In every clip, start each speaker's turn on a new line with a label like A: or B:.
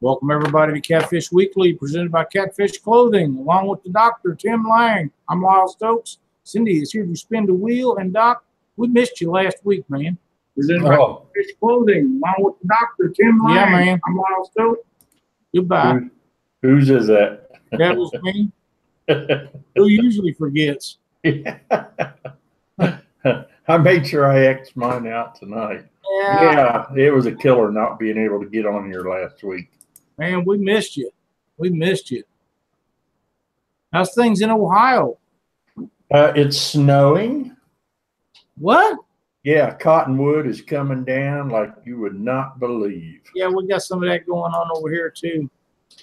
A: Welcome, everybody, to Catfish Weekly, presented by Catfish Clothing, along with the Dr. Tim Lang. I'm Lyle Stokes. Cindy is here to spin the wheel. And, Doc, we missed you last week, man. Presented by Catfish Clothing, along with the Dr. Tim Lang. Yeah, man. I'm Lyle Stokes. Goodbye.
B: Whose is that?
A: That was me. Who usually forgets?
B: I made sure I X'd mine out tonight. Yeah, it was a killer not being able to get on here last week.
A: Man, we missed you. We missed you. How's things in Ohio?
B: It's snowing.
A: What?
B: Yeah, cottonwood is coming down like you would not believe.
A: Yeah, we got some of that going on over here too.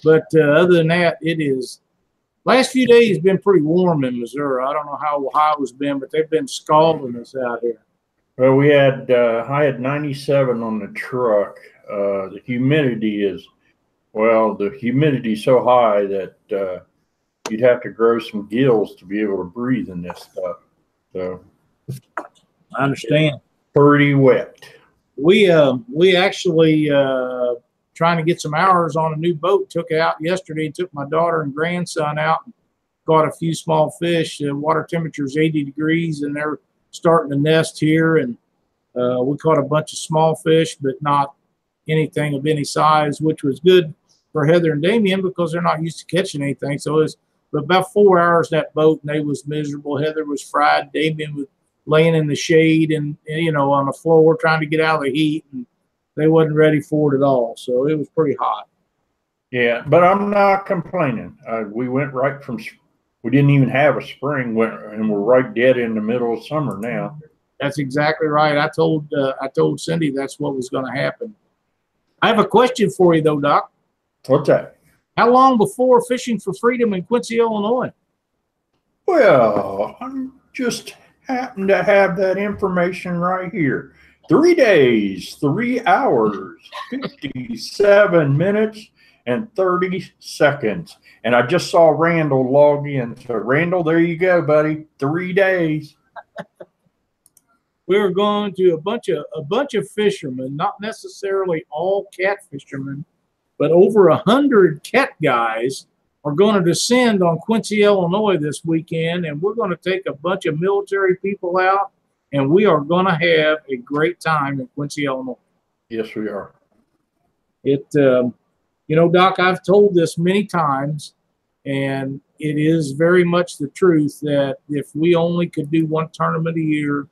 A: But other than that, it is. Last few days been pretty warm in Missouri. I don't know how Ohio's been, but they've been scalding us out here.
B: Well, we had I had 97 on the truck. The humidity is, well, the humidity's so high that you'd have to grow some gills to be able to breathe in this stuff. So
A: I understand.
B: Pretty wet.
A: We actually trying to get some hours on a new boat. Took it out yesterday. Took my daughter and grandson out. And caught a few small fish. The water temperature is 80 degrees, and they're starting to nest here. And we caught a bunch of small fish, but not anything of any size, which was good for Heather and Damien because they're not used to catching anything. So it was about 4 hours in that boat, and they was miserable. Heather was fried. Damien was laying in the shade and you know, on the floor trying to get out of the heat, and they wasn't ready for it at all. So it was pretty hot.
B: Yeah, but I'm not complaining. We went right from, we didn't even have a spring, and we're right dead in the middle of summer now.
A: That's exactly right. I told Cindy that's what was going to happen. I have a question for you, though, Doc.
B: What's that?
A: How long before Fishing for Freedom in Quincy, Illinois?
B: Well, I just happen to have that information right here. 3 days, 3 hours, 57 minutes, and 30 seconds. And I just saw Randall log in. So, Randall, there you go, buddy. 3 days.
A: We were going to a bunch of fishermen, not necessarily all cat fishermen, but over 100 cat guys are going to descend on Quincy, Illinois this weekend, and we're going to take a bunch of military people out, and we are going to have a great time in Quincy, Illinois.
B: Yes, we are.
A: You know, Doc, I've told this many times, and it is very much the truth that if we only could do one tournament a year,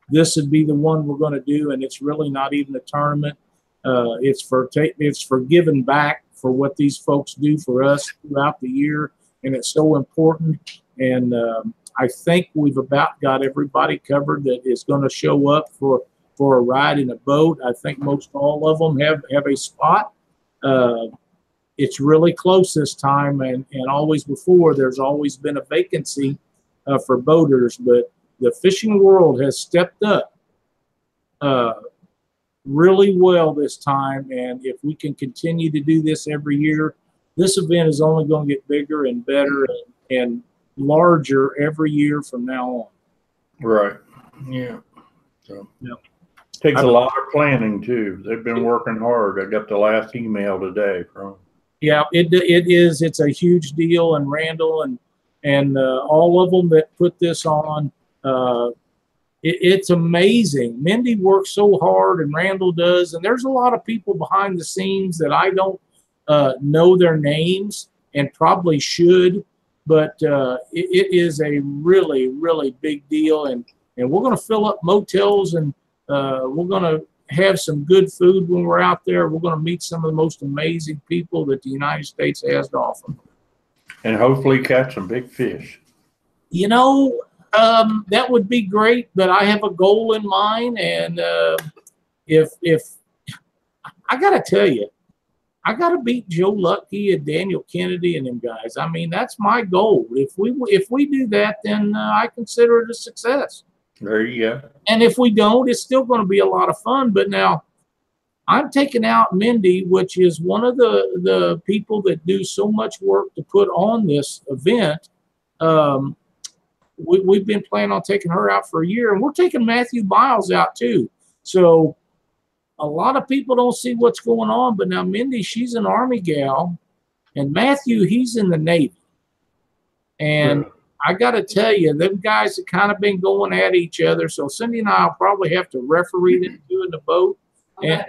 A: this would be the one we're going to do, and it's really not even a tournament. It's for giving back for what these folks do for us throughout the year, and it's so important. And I think we've about got everybody covered that is going to show up for a ride in a boat. I think most all of them have a spot. It's really close this time, and always before there's always been a vacancy for boaters, but the fishing world has stepped up really well this time, and if we can continue to do this every year, this event is only going to get bigger and better and larger every year from now on.
B: Right. Yeah. So yeah. Takes a lot of planning too. They've been working hard. I got the last email today from.
A: Yeah, it is. It's a huge deal, and Randall and all of them that put this on. It's amazing. Mindy works so hard, and Randall does, and there's a lot of people behind the scenes that I don't know their names and probably should, but it is a really, really big deal, and we're going to fill up motels, and we're going to have some good food when we're out there. We're going to meet some of the most amazing people that the United States has to offer.
B: And hopefully catch some big fish.
A: You know, that would be great, but I have a goal in mind, and if I got to tell you, I got to beat Joe Lucky and Daniel Kennedy and them guys. I mean, that's my goal. If we do that, then I consider it a success.
B: There you go.
A: And if we don't, it's still going to be a lot of fun. But now I'm taking out Mindy, which is one of the people that do so much work to put on this event. We've been planning on taking her out for a year, and we're taking Matthew Biles out too. So a lot of people don't see what's going on, but now Mindy, she's an Army gal, and Matthew, he's in the Navy. And I got to tell you, them guys have kind of been going at each other. So Cindy and I will probably have to referee them two in the boat. And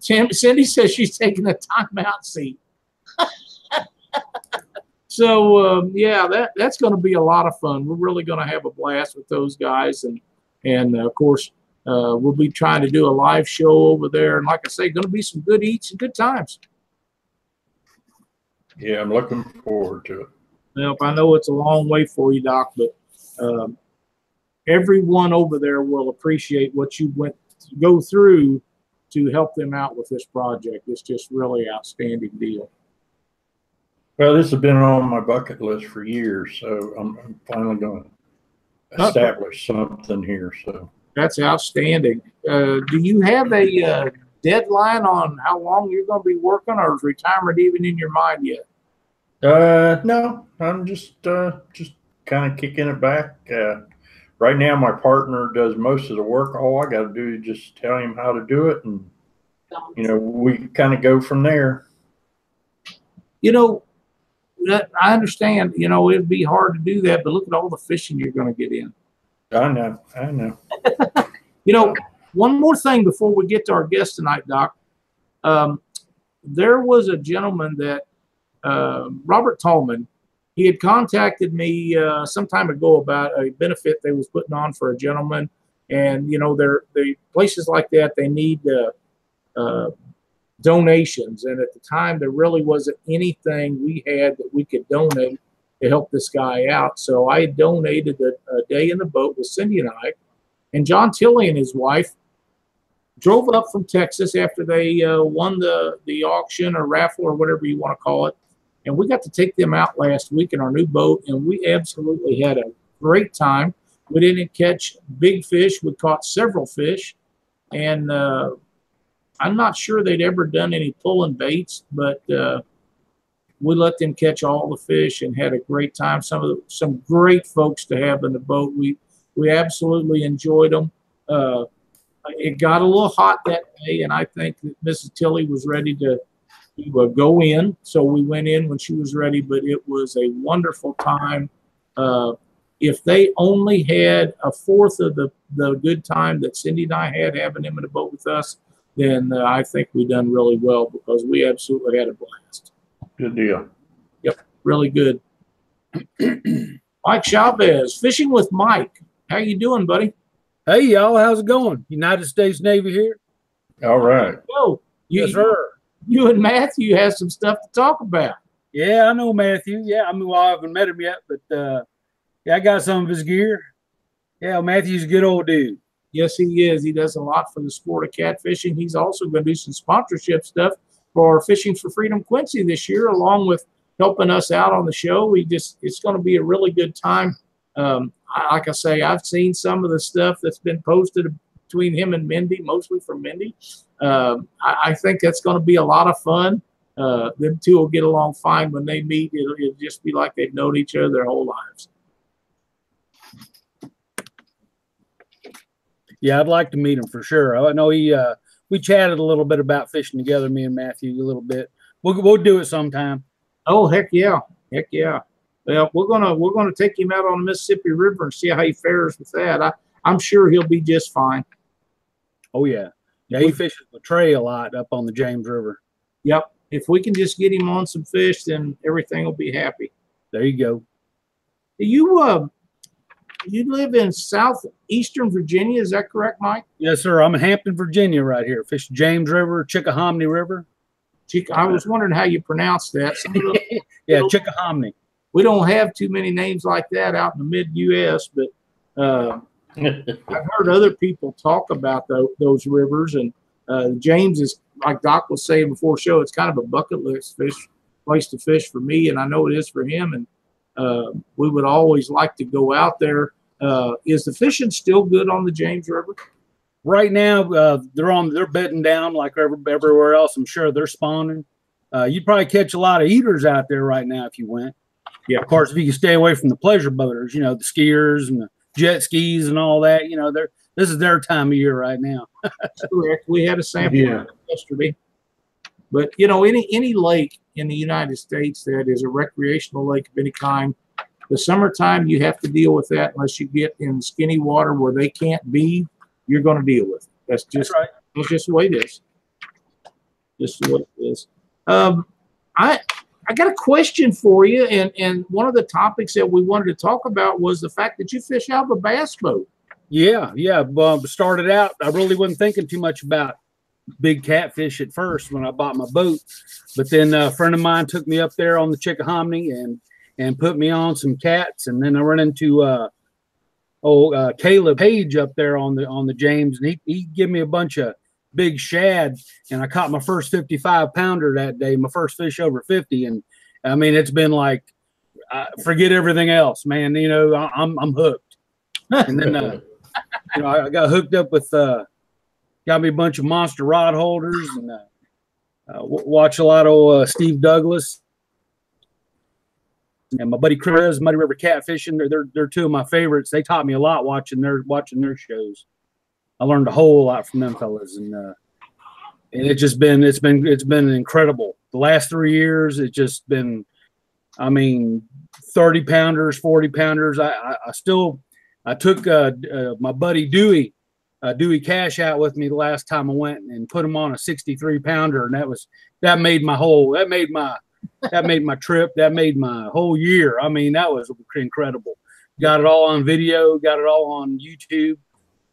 A: Cindy says she's taking a timeout seat. So yeah, that's going to be a lot of fun. We're really going to have a blast with those guys, and of course we'll be trying to do a live show over there. And like I say, going to be some good eats and good times.
B: Yeah, I'm looking forward to it.
A: Well, I know it's a long way for you, Doc, but everyone over there will appreciate what you went to go through to help them out with this project. It's just really outstanding deal.
B: Well, this has been on my bucket list for years, so I'm finally going to establish something here. So
A: that's outstanding. Do you have a deadline on how long you're going to be working, or is retirement even in your mind yet?
B: No, I'm just kind of kicking it back. Right now, my partner does most of the work. All I got to do is just tell him how to do it, and we kind of go from there.
A: I understand. It'd be hard to do that, but look at all the fishing you're going to get in.
B: I know.
A: One more thing before we get to our guest tonight, Doc. There was a gentleman that Robert Tallman. He had contacted me some time ago about a benefit they was putting on for a gentleman, and the places like that, they need donations, and at the time there really wasn't anything we had that we could donate to help this guy out. So I donated a day in the boat with Cindy and I, and John Tilley and his wife drove up from Texas after they won the auction or raffle or whatever you want to call it. And we got to take them out last week in our new boat, and we absolutely had a great time. We didn't catch big fish. We caught several fish, and I'm not sure they'd ever done any pulling baits, but we let them catch all the fish and had a great time. Some great folks to have in the boat. We absolutely enjoyed them. It got a little hot that day, and I think that Mrs. Tilley was ready to go in, so we went in when she was ready. But it was a wonderful time. If they only had a fourth of the good time that Cindy and I had having them in the boat with us, then I think we done really well, because we absolutely had a blast.
B: Good deal.
A: Yep, really good. Mike Chavez, Fishing with Mike. How you doing, buddy?
C: Hey, y'all. How's it going? United States Navy here.
B: All right.
C: Yes, sir.
A: You and Matthew have some stuff to talk about.
C: Yeah, I know Matthew. Yeah, I haven't met him yet, but yeah, I got some of his gear. Yeah, Matthew's a good old dude.
A: Yes, he is. He does a lot for the sport of catfishing. He's also going to do some sponsorship stuff for Fishing for Freedom Quincy this year, along with helping us out on the show. It's going to be a really good time. Like I say, I've seen some of the stuff that's been posted between him and Mindy, mostly from Mindy. I think that's going to be a lot of fun. Them two will get along fine when they meet. It'll just be like they've known each other their whole lives.
C: Yeah, I'd like to meet him for sure. I know we chatted a little bit about fishing together, me and Matthew, a little bit. We'll do it sometime.
A: Oh, heck yeah. Well, we're gonna take him out on the Mississippi River and see how he fares with that. I'm sure he'll be just fine.
C: Oh yeah, he fishes the Trey a lot up on the James River.
A: Yep. If we can just get him on some fish, then everything will be happy.
C: There you go.
A: You live in Southeastern Virginia, is that correct, Mike?
C: Yes, sir. I'm in Hampton, Virginia, right here. Fish James River, Chickahominy River.
A: I was wondering how you pronounce that.
C: Yeah, Chickahominy.
A: We don't have too many names like that out in the mid-U.S., but I've heard other people talk about those rivers. And James is, like Doc was saying before show, it's kind of a bucket list place to fish for me, and I know it is for him. And we would always like to go out there. Is the fishing still good on the James River?
C: Right now, they're bedding down like everywhere else. I'm sure they're spawning. You'd probably catch a lot of eaters out there right now if you went. Yeah, of course, if you can stay away from the pleasure boaters, the skiers and the jet skis and all that, This is their time of year right now.
A: That's correct. We had a sample yesterday. But, you know, any lake in the United States that is a recreational lake of any kind, the summertime, you have to deal with that unless you get in skinny water where they can't be, you're going to deal with it. That's right. That's just the way it is. Just the way it is. I got a question for you, and one of the topics that we wanted to talk about was the fact that you fish out of a bass boat.
C: Yeah. Well, started out, I really wasn't thinking too much about big catfish at first when I bought my boat, but then a friend of mine took me up there on the Chickahominy and put me on some cats, and then I run into Caleb Page up there on the James, and he gave me a bunch of big shad, and I caught my first 55-pounder that day, my first fish over 50, and I mean it's been like forget everything else, man. You know, I'm hooked. And then you know, I got hooked up with got me a bunch of monster rod holders, and watch a lot of Steve Douglas and my buddy Chris, Muddy River Catfishing. They're two of my favorites. They taught me a lot watching their shows. I learned a whole lot from them fellas, and it's been incredible. The last 3 years, it's just been, I mean, 30-pounders, 40-pounders. I took my buddy Dewey Cash out with me the last time I went and put him on a 63-pounder, and that made my trip. That made my whole year. I mean, that was incredible. Got it all on video, got it all on YouTube.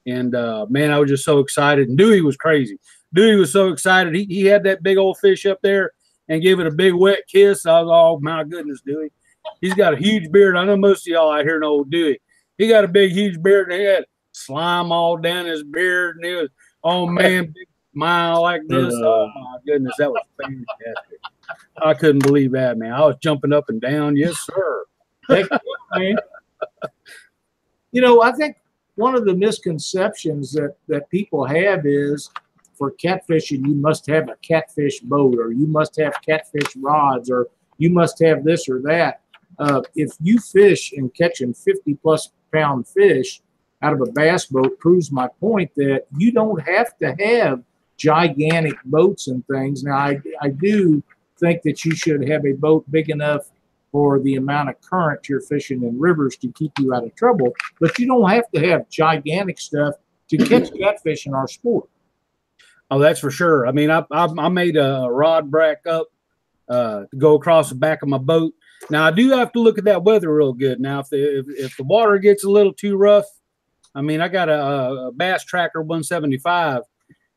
C: And man, I was just so excited. And Dewey was crazy. Dewey was so excited. He had that big old fish up there and gave it a big wet kiss. I was, oh my goodness, Dewey. He's got a huge beard. I know most of y'all out here know old Dewey. He got a big, huge beard, and he had slime all down his beard. And he was, oh man, big smile like this. Oh my goodness, that was fantastic. I couldn't believe that, man. I was jumping up and down. Yes, sir.
A: Heck, man. You know, I think one of the misconceptions that people have is for catfishing, you must have a catfish boat, or you must have catfish rods, or you must have this or that. If you fish and catching 50+ pound fish out of a bass boat proves my point that you don't have to have gigantic boats and things. Now, I do think that you should have a boat big enough for the amount of current you're fishing in rivers to keep you out of trouble, but you don't have to have gigantic stuff to catch catfish in our sport.
C: Oh, that's for sure. I mean, I made a rod brack up to go across the back of my boat. Now, I do have to look at that weather real good. Now, if the water gets a little too rough, I mean, I got a Bass Tracker 175,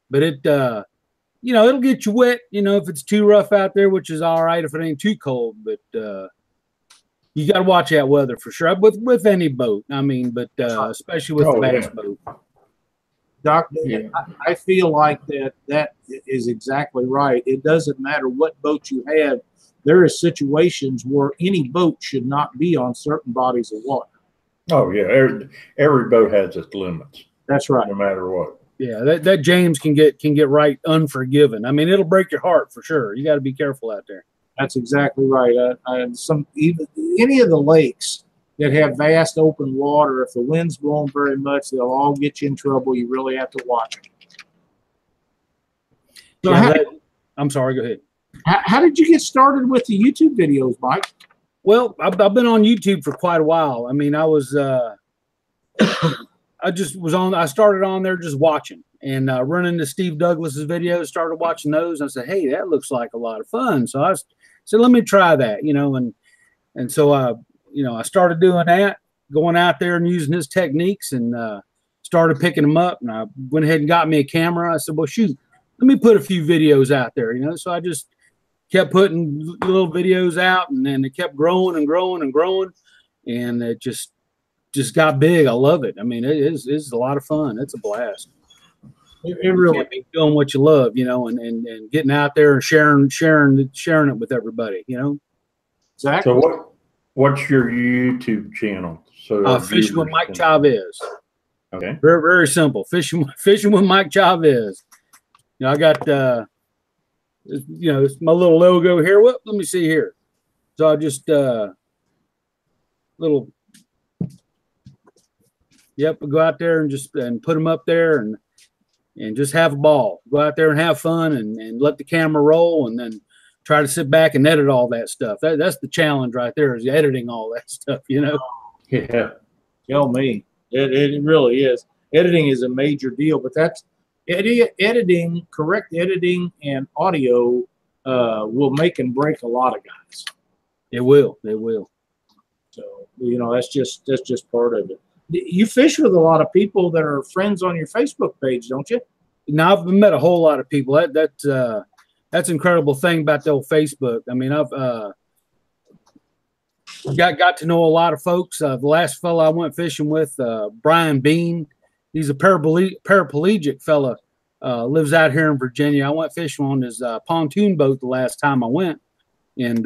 C: but it, you know, it'll get you wet, you know, if it's too rough out there, which is all right if it ain't too cold, but you got to watch that weather for sure with any boat. I mean, but especially with the bass boat.
A: Doc, I feel like that is exactly right. It doesn't matter what boat you have. There are situations where any boat should not be on certain bodies of water.
B: Oh yeah, every boat has its limits.
A: That's right.
B: No matter what.
C: Yeah, that James can get right unforgiven. I mean, it'll break your heart for sure. You got to be careful out there.
A: That's exactly right. Even any of the lakes that have vast open water, if the wind's blowing very much, they'll all get you in trouble. You really have to watch them. So
C: yeah, I'm sorry. Go ahead.
A: How did you get started with the YouTube videos, Mike?
C: Well, I've been on YouTube for quite a while. I mean, I was I started on there just watching and running into Steve Douglas's videos, started watching those. And I said, hey, that looks like a lot of fun. So I said, let me try that, you know, and so I started doing that, going out there and using his techniques, and started picking them up. And I went ahead and got me a camera. I said, well, shoot, let me put a few videos out there, you know. So I just kept putting little videos out, and then it kept growing and growing and growing, and it just got big. I love it. I mean, it's a lot of fun. It's a blast.
A: It really
C: be doing what you love, you know, and getting out there and sharing it with everybody, you know.
B: Exactly. So what's your YouTube channel? So
C: Fishing with Mike Chavez.
B: Okay.
C: Very, very simple. Fishing with Mike Chavez. You know, I got you know, it's my little logo here. Let me see here. So I just little Yep, go out there and just put them up there and just have a ball. Go out there and have fun and let the camera roll, and then try to sit back and edit all that stuff. That's the challenge right there, is editing all that stuff, you know?
B: Yeah.
A: Tell me. It really is. Editing is a major deal, but that's editing, correct editing and audio will make and break a lot of guys.
C: It will. It will.
A: So, you know, that's just part of it. You fish with a lot of people that are friends on your Facebook page, don't you?
C: Now, I've met a whole lot of people. That's an incredible thing about the old Facebook. I mean, I've got to know a lot of folks. The last fella I went fishing with, Brian Bean, he's a paraplegic fella, lives out here in Virginia. I went fishing on his pontoon boat the last time I went, and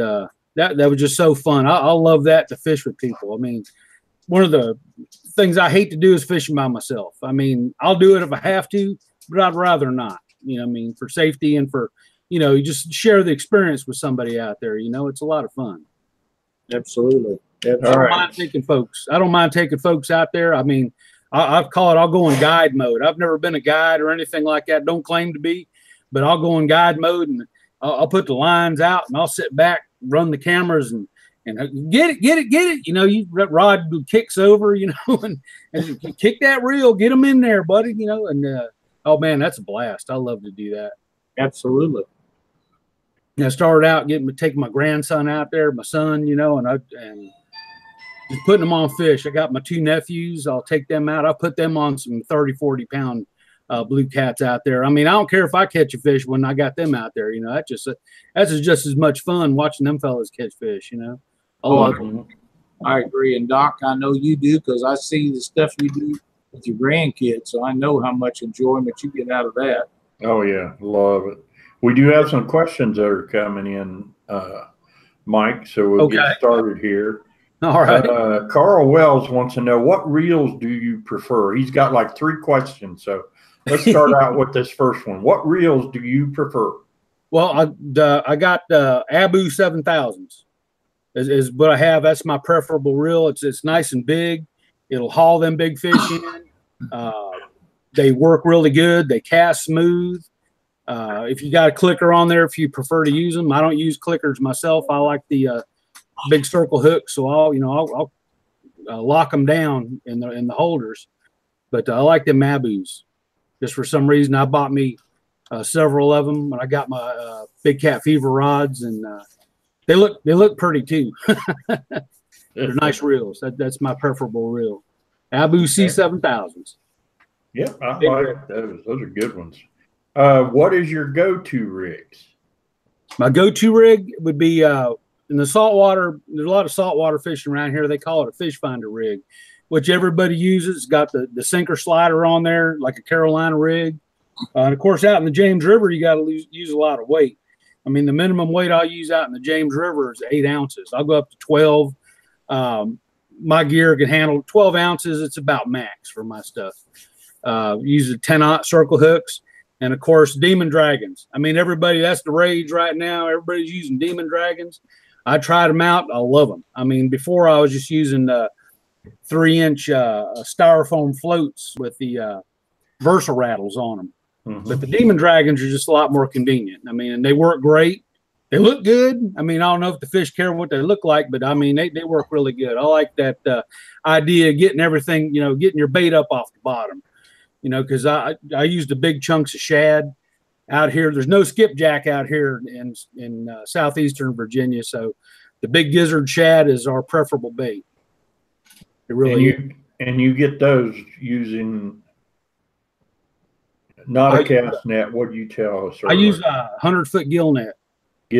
C: that was just so fun. I love that, to fish with people. I mean, one of the things I hate to do is fishing by myself. I mean, I'll do it if I have to, but I'd rather not. You know what I mean? For safety and for, you know, you just share the experience with somebody out there. You know, it's a lot of fun.
A: Absolutely.
C: I don't mind taking folks. I don't mind taking folks out there. I mean, I call it, I'll go in guide mode. I've never been a guide or anything like that. Don't claim to be, but I'll go in guide mode, and I'll put the lines out, and I'll sit back, run the cameras, and get it. You know, Rod kicks over, you know, and you kick that reel, get them in there, buddy, you know, and oh man, that's a blast. I love to do that.
A: Absolutely.
C: And I started out taking my grandson out there, my son, you know, and just putting them on fish. I got my two nephews. I'll take them out. I'll put them on some 30, 40 pound blue cats out there. I mean, I don't care if I catch a fish when I got them out there, you know, that's just as much fun watching them fellas catch fish, you know.
A: I agree. And Doc, I know you do, because I see the stuff you do with your grandkids, so I know how much enjoyment you get out of that.
B: Oh yeah, love it. We do have some questions that are coming in, Mike, so we'll get started here.
C: All right.
B: Carl Wells wants to know, what reels do you prefer? He's got like 3 questions, so let's start out with this first one. What reels do you prefer?
C: Well, I got Abu 7000s is what I have. That's my preferable reel. It's nice and big. It'll haul them big fish in. They work really good. They cast smooth. If you got a clicker on there, if you prefer to use them, I don't use clickers myself. I like the big circle hook, so I'll lock them down in the holders. But I like them Abus. Just for some reason, I bought me several of them when I got my big cat fever rods, and they look pretty too. They're nice reels. That's my preferable reel. Abu C7000s.
B: Yep, I like those. Those are good ones. What is your go-to rigs?
C: My go-to rig would be in the saltwater. There's a lot of saltwater fishing around here. They call it a fish finder rig, which everybody uses. It's got the sinker slider on there, like a Carolina rig. And of course, out in the James River, you got to use a lot of weight. I mean, the minimum weight I'll use out in the James River is 8 ounces. I'll go up to 12. My gear can handle 12 ounces. It's about max for my stuff. Use the 10-aught circle hooks. And of course, Demon Dragons. I mean, that's the rage right now. Everybody's using Demon Dragons. I tried them out. I love them. I mean, before I was just using 3-inch styrofoam floats with the Versa rattles on them. Mm-hmm. But the Demon Dragons are just a lot more convenient. I mean, and they work great. They look good. I mean, I don't know if the fish care what they look like, but I mean, they work really good. I like that idea of getting everything, you know, getting your bait up off the bottom. You know, because I used the big chunks of shad out here. There's no skipjack out here in Southeastern Virginia, so the big gizzard shad is our preferable bait. It really
B: and you get those using not a cast net. What do you tell us?
C: I use a 100-foot gill net.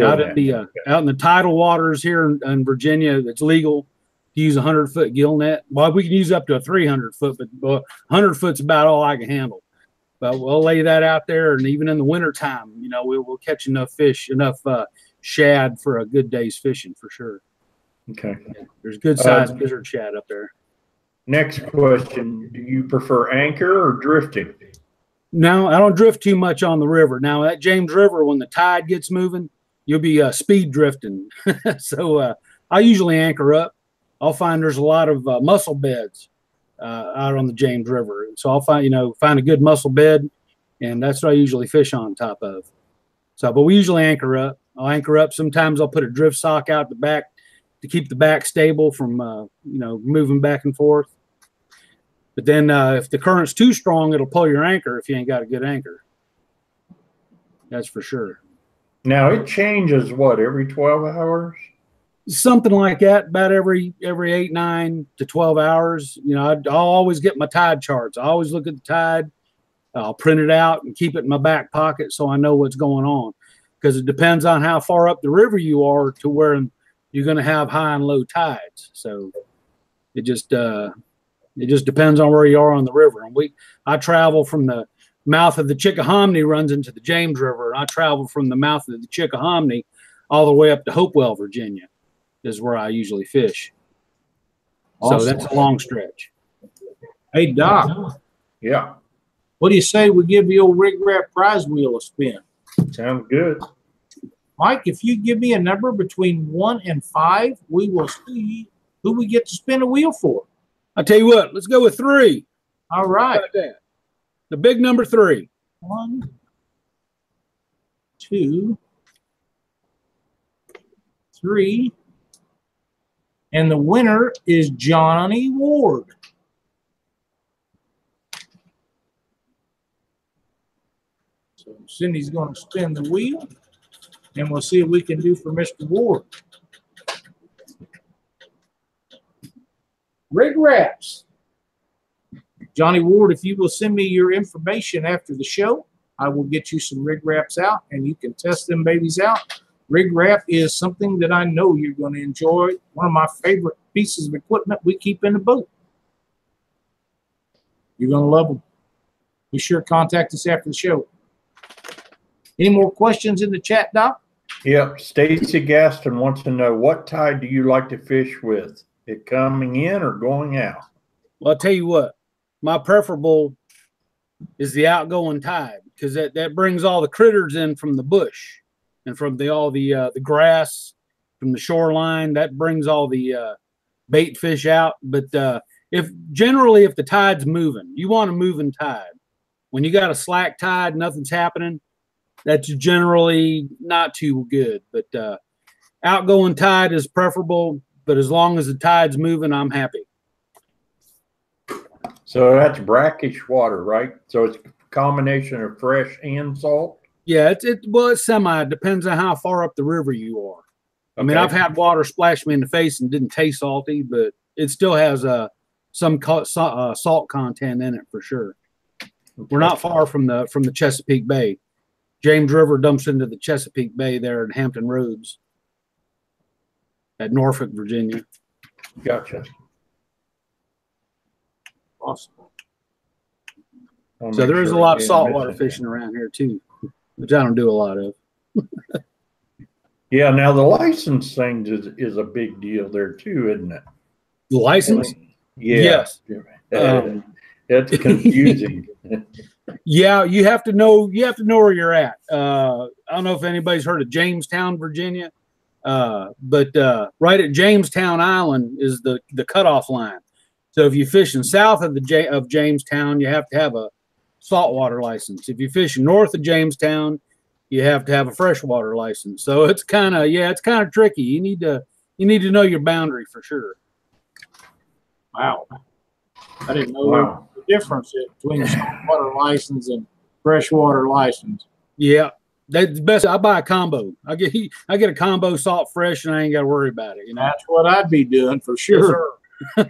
C: Out in the tidal waters here in Virginia, it's legal to use a 100-foot gill net. Well, we can use up to a 300-foot, but 100 foot's about all I can handle. But we'll lay that out there, and even in the wintertime, you know, we'll catch enough fish, enough shad for a good day's fishing for sure.
B: Okay.
C: Yeah, there's good sized gizzard shad up there.
B: Next question: do you prefer anchor or drifting?
C: No, I don't drift too much on the river. Now that James River, when the tide gets moving, you'll be speed drifting. So I usually anchor up. I'll find there's a lot of mussel beds out on the James River. So I'll find a good mussel bed, and that's what I usually fish on top of. So, but we usually anchor up. I'll anchor up. Sometimes I'll put a drift sock out the back to keep the back stable from moving back and forth. But then if the current's too strong, it'll pull your anchor if you ain't got a good anchor. That's for sure.
B: Now it changes every 12 hours?
C: Something like that, about every 8, 9 to 12 hours. I'll always get my tide charts. I always look at the tide. I'll print it out and keep it in my back pocket so I know what's going on, because it depends on how far up the river you are to where you're going to have high and low tides. So it just depends on where you are on the river. And I travel from the mouth of the Chickahominy runs into the James River. I travel from the mouth of the Chickahominy all the way up to Hopewell, Virginia, is where I usually fish. Awesome. So that's a long stretch.
A: Hey, Doc.
B: Yeah.
A: What do you say we give the old RigRap prize wheel a spin?
B: Sounds good.
A: Mike, if you give me a number between 1 and 5, we will see who we get to spin a wheel for.
C: I'll tell you what, let's go with 3.
A: All right.
C: The big number 3.
A: 1, 2, 3. And the winner is Johnny Ward. So Cindy's going to spin the wheel, and we'll see what we can do for Mr. Ward. RigRaps. Johnny Ward, if you will send me your information after the show, I will get you some RigRaps out, and you can test them babies out. RigRap is something that I know you're going to enjoy. One of my favorite pieces of equipment we keep in the boat. You're going to love them. Be sure to contact us after the show. Any more questions in the chat, Doc?
B: Yep. Stacy Gaston wants to know, what tide do you like to fish with? It coming in or going out?
C: Well, I'll tell you what. My preferable is the outgoing tide, because that brings all the critters in from the bush and from all the grass from the shoreline. That brings all the bait fish out. But if the tide's moving, you want a moving tide. When you got a slack tide, nothing's happening, that's generally not too good. But outgoing tide is preferable. But as long as the tide's moving, I'm happy.
B: So that's brackish water, right? So it's a combination of fresh and salt?
C: Yeah, it's semi. It depends on how far up the river you are. Okay. I mean, I've had water splash me in the face and didn't taste salty, but it still has some salt content in it for sure. Okay. We're not far from the Chesapeake Bay. James River dumps into the Chesapeake Bay there in Hampton Roads at Norfolk, Virginia.
B: Gotcha.
A: Awesome.
C: So there is a lot of saltwater fishing around here too, which I don't do a lot of.
B: Yeah, now the license thing is a big deal there too, isn't it?
C: The license?
B: Yeah. Yes. That's confusing.
C: Yeah, you have to know where you're at. I don't know if anybody's heard of Jamestown, Virginia, but right at Jamestown Island is the cutoff line. So if you're fishing south of Jamestown, you have to have a saltwater license. If you're fishing north of Jamestown, you have to have a freshwater license. So it's kind of tricky. You need to know your boundary for sure.
A: Wow, I didn't know the difference between saltwater license and freshwater license.
C: Yeah, that's best. I buy a combo. I get a combo salt fresh, and I ain't got to worry about it.
A: That's what I'd be doing for sure. Yes,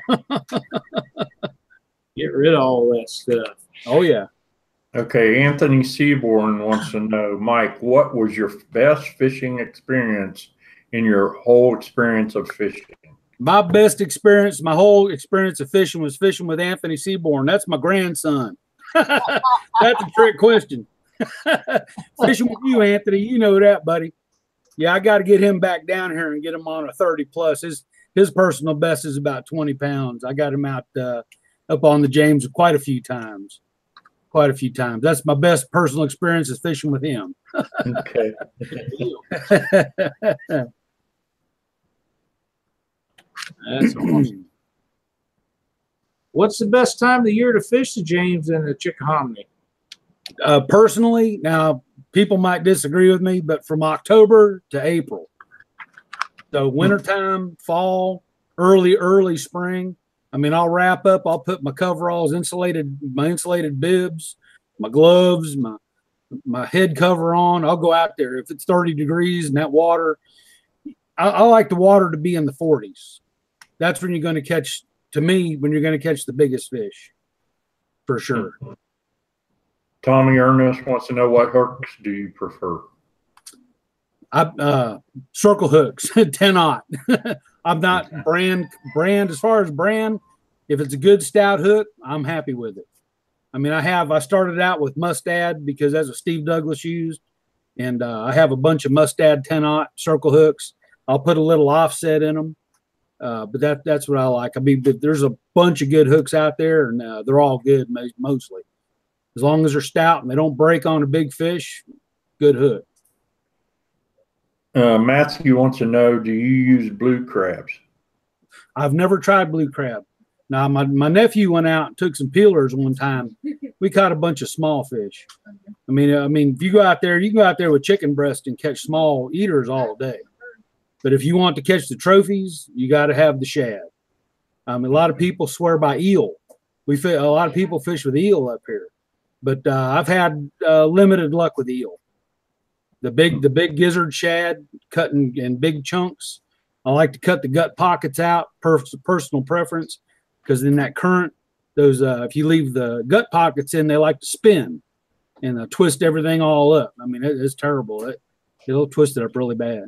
A: get rid of all that stuff.
C: Oh yeah.
B: Okay, Anthony Seaborn wants to know, Mike, what was your best fishing experience in your whole experience of fishing?
C: My best experience, my whole experience of fishing was fishing with Anthony Seaborn. That's my grandson. That's a trick question. Fishing with you, Anthony, you know that, buddy. Yeah, I got to get him back down here and get him on a 30 plus. His personal best is about 20 pounds. I got him out up on the James quite a few times. That's my best personal experience is fishing with him.
B: Okay.
A: That's awesome. What's the best time of the year to fish the James and the Chickahominy?
C: Personally, now people might disagree with me, but from October to April. So wintertime, fall, early spring. I mean, I'll wrap up. I'll put my coveralls, my insulated bibs, my gloves, my head cover on. I'll go out there. If it's 30 degrees and that water, I like the water to be in the 40s. That's when you're going to catch, to me, when you're going to catch the biggest fish, for sure.
B: Tommy Ernest wants to know, what hooks do you prefer?
C: Circle hooks, 10-aught. I'm not brand. As far as brand, if it's a good stout hook, I'm happy with it. I mean, I started out with Mustad because that's what Steve Douglas used. And I have a bunch of Mustad 10-aught circle hooks. I'll put a little offset in them. But that's what I like. I mean, there's a bunch of good hooks out there, and they're all good mostly. As long as they're stout and they don't break on a big fish, good hook.
B: Matthew wants to know, do you use blue crabs?
C: I've never tried blue crab. Now, my nephew went out and took some peelers one time. We caught a bunch of small fish. I mean, if you go out there, you can go out there with chicken breast and catch small eaters all day. But if you want to catch the trophies, you got to have the shad. A lot of people swear by eel. A lot of people fish with eel up here, but I've had limited luck with eel. The big gizzard shad cut in big chunks. I like to cut the gut pockets out. Personal preference, because in that current, those if you leave the gut pockets in, they like to spin and twist everything all up. I mean, it's terrible. It'll twist it up really bad.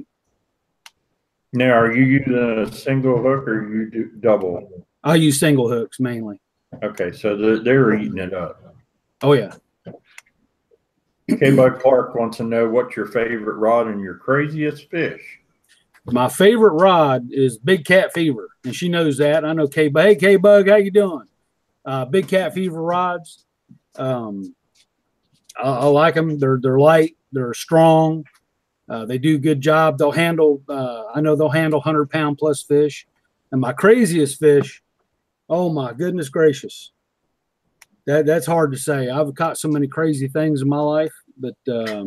B: Now, are you using a single hook or you do double?
C: I use single hooks mainly.
B: Okay, so they're eating it up.
C: Oh yeah.
B: K-Bud Clark wants to know, what's your favorite rod and your craziest fish?
C: My favorite rod is Big Cat Fever, and she knows that. I know K-Bug. Hey, K-Bug, how you doing? Big Cat Fever rods. I like them. They're light. They're strong. They do a good job. They'll handle. I know they'll handle 100-pound plus fish. And my craziest fish, oh my goodness gracious, that's hard to say. I've caught so many crazy things in my life, but I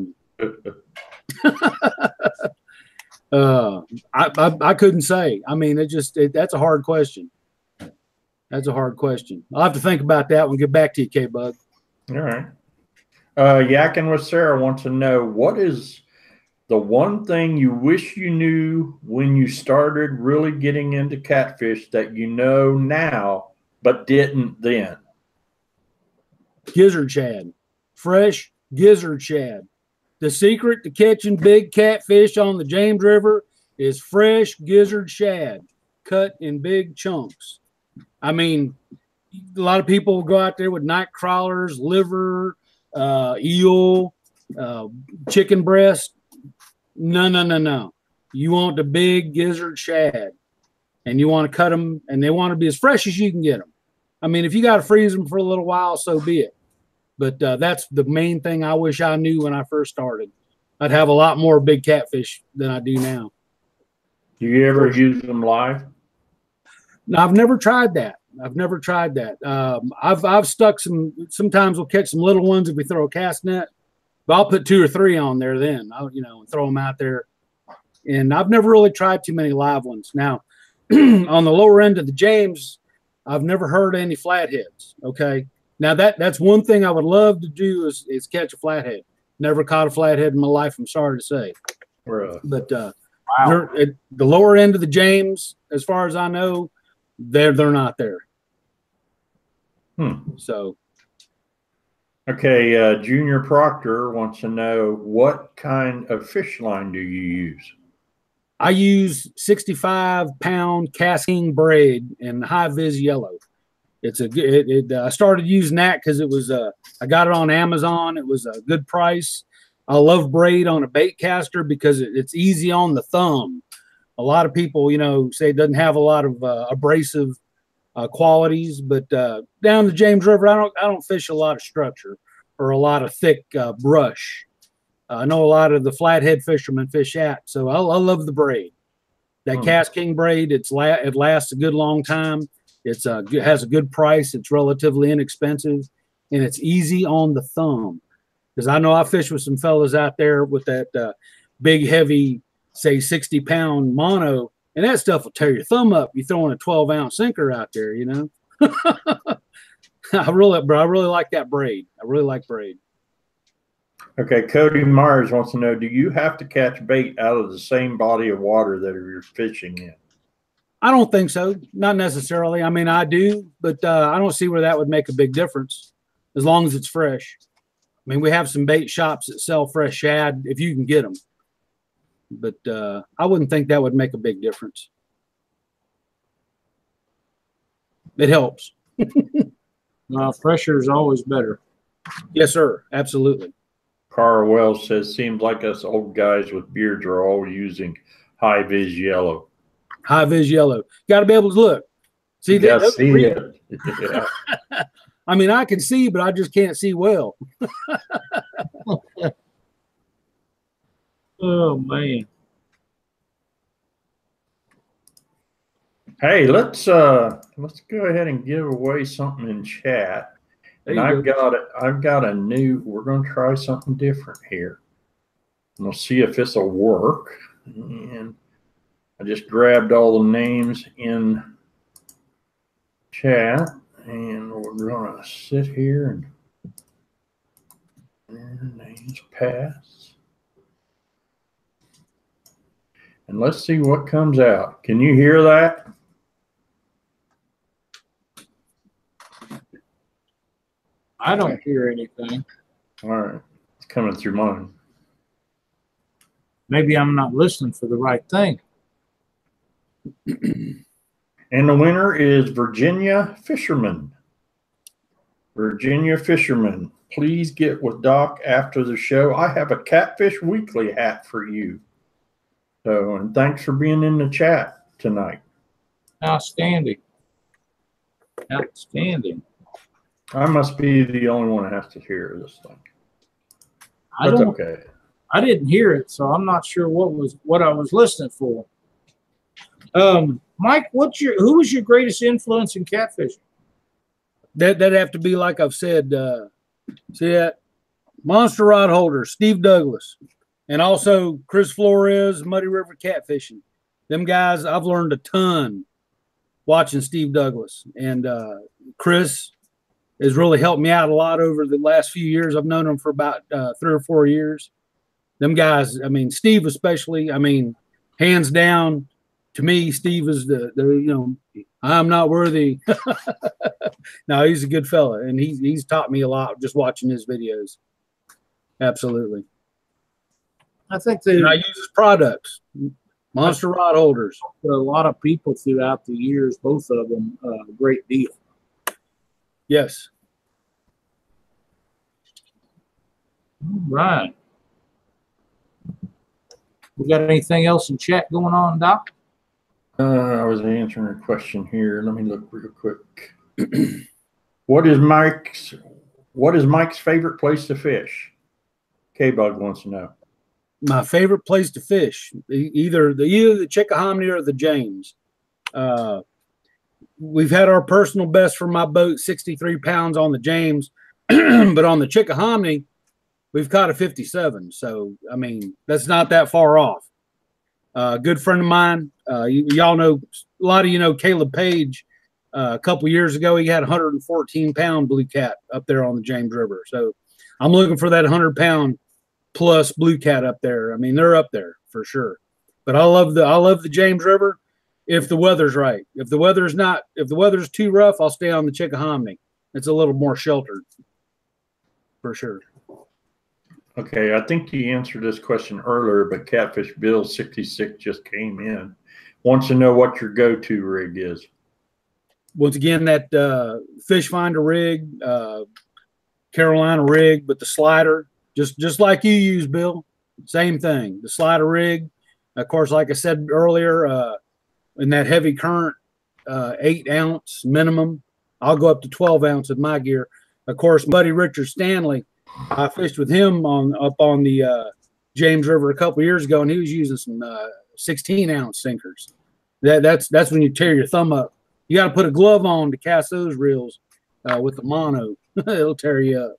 C: couldn't say. I mean, that's a hard question. That's a hard question. I'll have to think about that one. Get back to you, K-Bug.
B: All right. Yakking with Sarah wants to know, what is the one thing you wish you knew when you started really getting into catfish that you know now but didn't then?
C: Gizzard shad. Fresh gizzard shad. The secret to catching big catfish on the James River is fresh gizzard shad cut in big chunks. I mean, a lot of people go out there with night crawlers, liver, eel, chicken breast. No. You want the big gizzard shad, and you want to cut them, and they want to be as fresh as you can get them. I mean, if you got to freeze them for a little while, so be it. But that's the main thing I wish I knew when I first started. I'd have a lot more big catfish than I do now.
B: Do you ever use them live?
C: No, I've never tried that. I've stuck some. Sometimes we'll catch some little ones if we throw a cast net. But I'll put 2 or 3 on there then, and throw them out there. And I've never really tried too many live ones. Now, on the lower end of the James, I've never heard any flatheads. Okay. Now that's one thing I would love to do is catch a flathead. Never caught a flathead in my life, I'm sorry to say.
B: Really?
C: But wow. At the lower end of the James, as far as I know, they're not there. So.
B: Okay, Junior Proctor wants to know, what kind of fish line do you use?
C: I use 65-pound casting braid in high vis yellow. It's I started using that because it was I got it on Amazon. It was a good price. I love braid on a bait caster because it's easy on the thumb. A lot of people, say it doesn't have a lot of abrasive qualities, but down the James River, I don't fish a lot of structure or a lot of thick brush. I know a lot of the flathead fishermen fish that, so I love the braid. That Cass King braid, it lasts a good long time. It has a good price. It's relatively inexpensive, and it's easy on the thumb. Because I know I fish with some fellas out there with that big, heavy, say 60-pound mono, and that stuff will tear your thumb up. You throwing a 12-ounce sinker out there, you know. I really like that braid. I really like braid.
B: Okay, Cody Myers wants to know: do you have to catch bait out of the same body of water that you're fishing in?
C: I don't think so. Not necessarily. I mean, I do, but I don't see where that would make a big difference as long as it's fresh. I mean, we have some bait shops that sell fresh shad if you can get them. But I wouldn't think that would make a big difference. It helps.
A: Fresher is always better.
C: Yes, sir. Absolutely.
B: Carl Wells says, seems like us old guys with beards are all using high-vis yellow.
C: High-vis yellow. Got to be able to look. See that?
B: See it. Yeah.
C: I mean, I can see, but I just can't see well.
A: Oh, man.
B: Hey, let's go ahead and give away something in chat. And I've got a new, we're going to try something different here. And we'll see if this will work. And I just grabbed all the names in chat, and we're going to sit here and names pass. And let's see what comes out. Can you hear that?
A: I don't hear anything.
B: All right. It's coming through mine.
A: Maybe I'm not listening for the right thing.
B: And the winner is Virginia Fisherman. Virginia Fisherman, please get with Doc after the show. I have a Catfish Weekly hat for you. So, and thanks for being in the chat tonight.
A: Outstanding. Outstanding.
B: I must be the only one that has to hear this thing. That's okay.
A: I didn't hear it, so I'm not sure what I was listening for. Mike, who was your greatest influence in catfishing?
C: That'd have to be, like I've said, see that monster rod holder, Steve Douglas, and also Chris Flores, Muddy River Catfishing. Them guys, I've learned a ton watching Steve Douglas, and Chris has really helped me out a lot over the last few years. I've known him for about 3 or 4 years. Them guys, I mean, Steve especially, I mean, hands down, to me, Steve is I'm not worthy. No, he's a good fella, and he's taught me a lot just watching his videos. Absolutely.
A: I think
C: I use his products, monster rod holders.
A: For a lot of people throughout the years, both of them, a great deal.
C: Yes.
A: All right. We got anything else in chat going on, Doc?
B: I was answering a question here. Let me look real quick. What is Mike's favorite place to fish? K-Bug wants to know.
C: My favorite place to fish, either the Chickahominy or the James. We've had our personal best for my boat, 63 pounds on the James, but on the Chickahominy, we've caught a 57. So, I mean, that's not that far off. A good friend of mine, y'all know, a lot of you know Caleb Page. A couple years ago, he had a 114-pound blue cat up there on the James River. So I'm looking for that 100-pound plus blue cat up there. I mean, they're up there for sure. But I love the James River if the weather's right. If the weather's too rough, I'll stay on the Chickahominy. It's a little more sheltered for sure.
B: Okay, I think you answered this question earlier, but Catfish Bill 66 just came in. Wants to know what your go-to rig is.
C: Once again, that fish finder rig, Carolina rig, but the slider, just like you use, Bill. Same thing. The slider rig, of course, like I said earlier, in that heavy current, 8-ounce minimum. I'll go up to 12 ounce with my gear. Of course, buddy Richard Stanley, I fished with him up on the James River a couple years ago, and he was using some 16-ounce sinkers. That's when you tear your thumb up You got to put a glove on to cast those reels with the mono. It'll tear you up.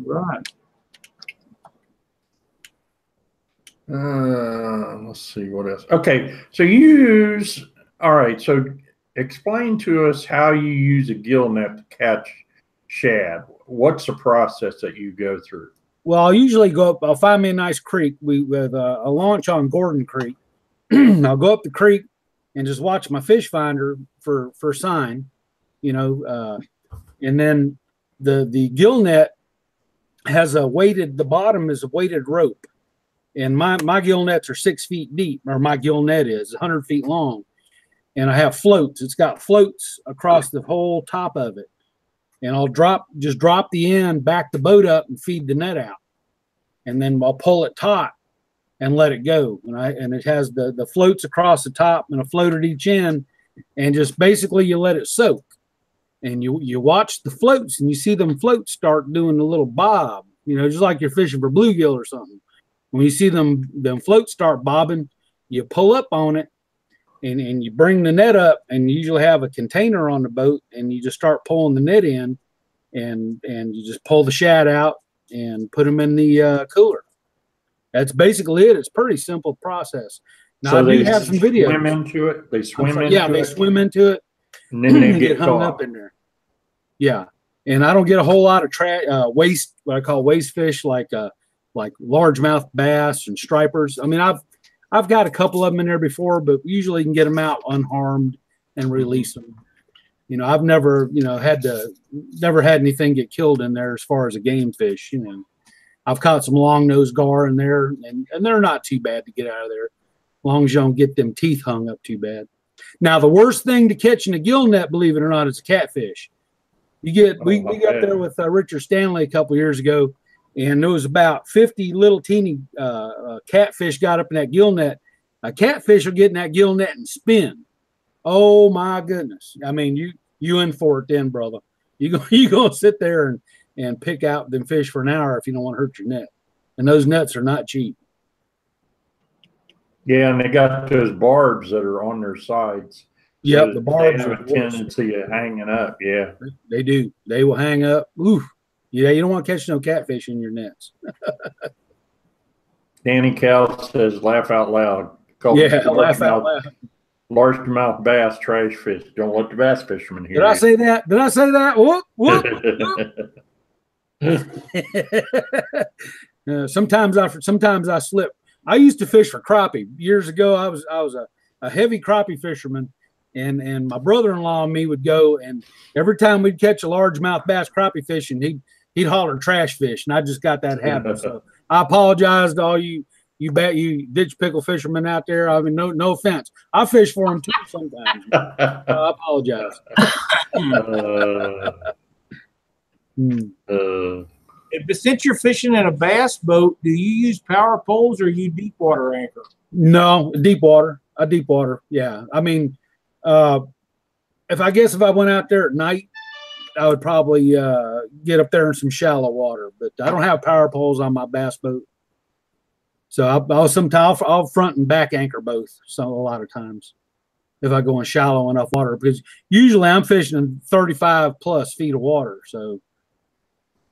A: Right.
B: Let's see what else. Okay, so you use, all right, so explain to us how you use a gill net to catch shad. What's the process that you go through?
C: Well, I'll usually go up, I'll find me a nice creek. We have a launch on Gordon Creek. I'll go up the creek and just watch my fish finder for sign, you know, and then the gill net has a weighted, the bottom is a weighted rope. And my gill nets are 6 feet deep, or my gill net is 100 feet long. And I have floats. It's got floats across the whole top of it. And I'll just drop the end, back the boat up, and feed the net out. And then I'll pull it taut and let it go. And it has the floats across the top and a float at each end. And just basically you let it soak. And you watch the floats, and you see them floats start doing a little bob, you know, just like you're fishing for bluegill or something. When you see them floats start bobbing, you pull up on it, and you bring the net up, and you usually have a container on the boat, and you just start pulling the net in, and you just pull the shad out and put them in the cooler. That's basically it. It's a pretty simple process. Now,
B: So
C: I do
B: they
C: have some videos.
B: swim into it. They swim into it.
C: Yeah, they swim into it.
B: And then they get
C: hung
B: caught.
C: up in there. Yeah, and I don't get a whole lot of waste, what I call waste fish, like largemouth bass and stripers. I mean, I've got a couple of them in there before, but usually you can get them out unharmed and release them. You know, I've never, you know, never had anything get killed in there as far as a game fish. You know, I've caught some long nosed gar in there, and they're not too bad to get out of there, as long as you don't get them teeth hung up too bad. Now, the worst thing to catch in a gill net, believe it or not, is a catfish. We got there with Richard Stanley a couple years ago, and there was about 50 little teeny catfish got up in that gill net. A catfish will get in that gill net and spin. Oh my goodness! I mean, you in for it then, brother. You gonna sit there and pick out them fish for an hour if you don't want to hurt your net. And those nets are not cheap.
B: Yeah, and they got those barbs that are on their sides.
C: Yep,
B: So
C: the barbs
B: they have a tendency of hanging up. Yeah,
C: they do. They will hang up. Ooh, yeah, you don't want to catch no catfish in your nets.
B: Danny Cal says, "Laugh out loud."
C: Laugh out loud.
B: Largemouth bass, trash fish. Don't let the bass fisherman hear.
C: Did I say that? Did I say that? Whoop, whoop. Sometimes I slip. I used to fish for crappie years ago. I was a heavy crappie fisherman, and my brother-in-law and me would go, and every time we'd catch a largemouth bass crappie fishing, he'd holler trash fish, and I just got that habit. So I apologize to all you ditch pickle fishermen out there. I mean, no offense. I fish for them too sometimes. I apologize.
A: But since you're fishing in a bass boat, do you use power poles or you deep water anchor?
C: No, deep water. Deep water. Yeah. I mean, if I went out there at night, I would probably get up there in some shallow water. But I don't have power poles on my bass boat. So I'll front and back anchor both. So a lot of times, if I go in shallow enough water, because usually I'm fishing in 35 plus feet of water. So,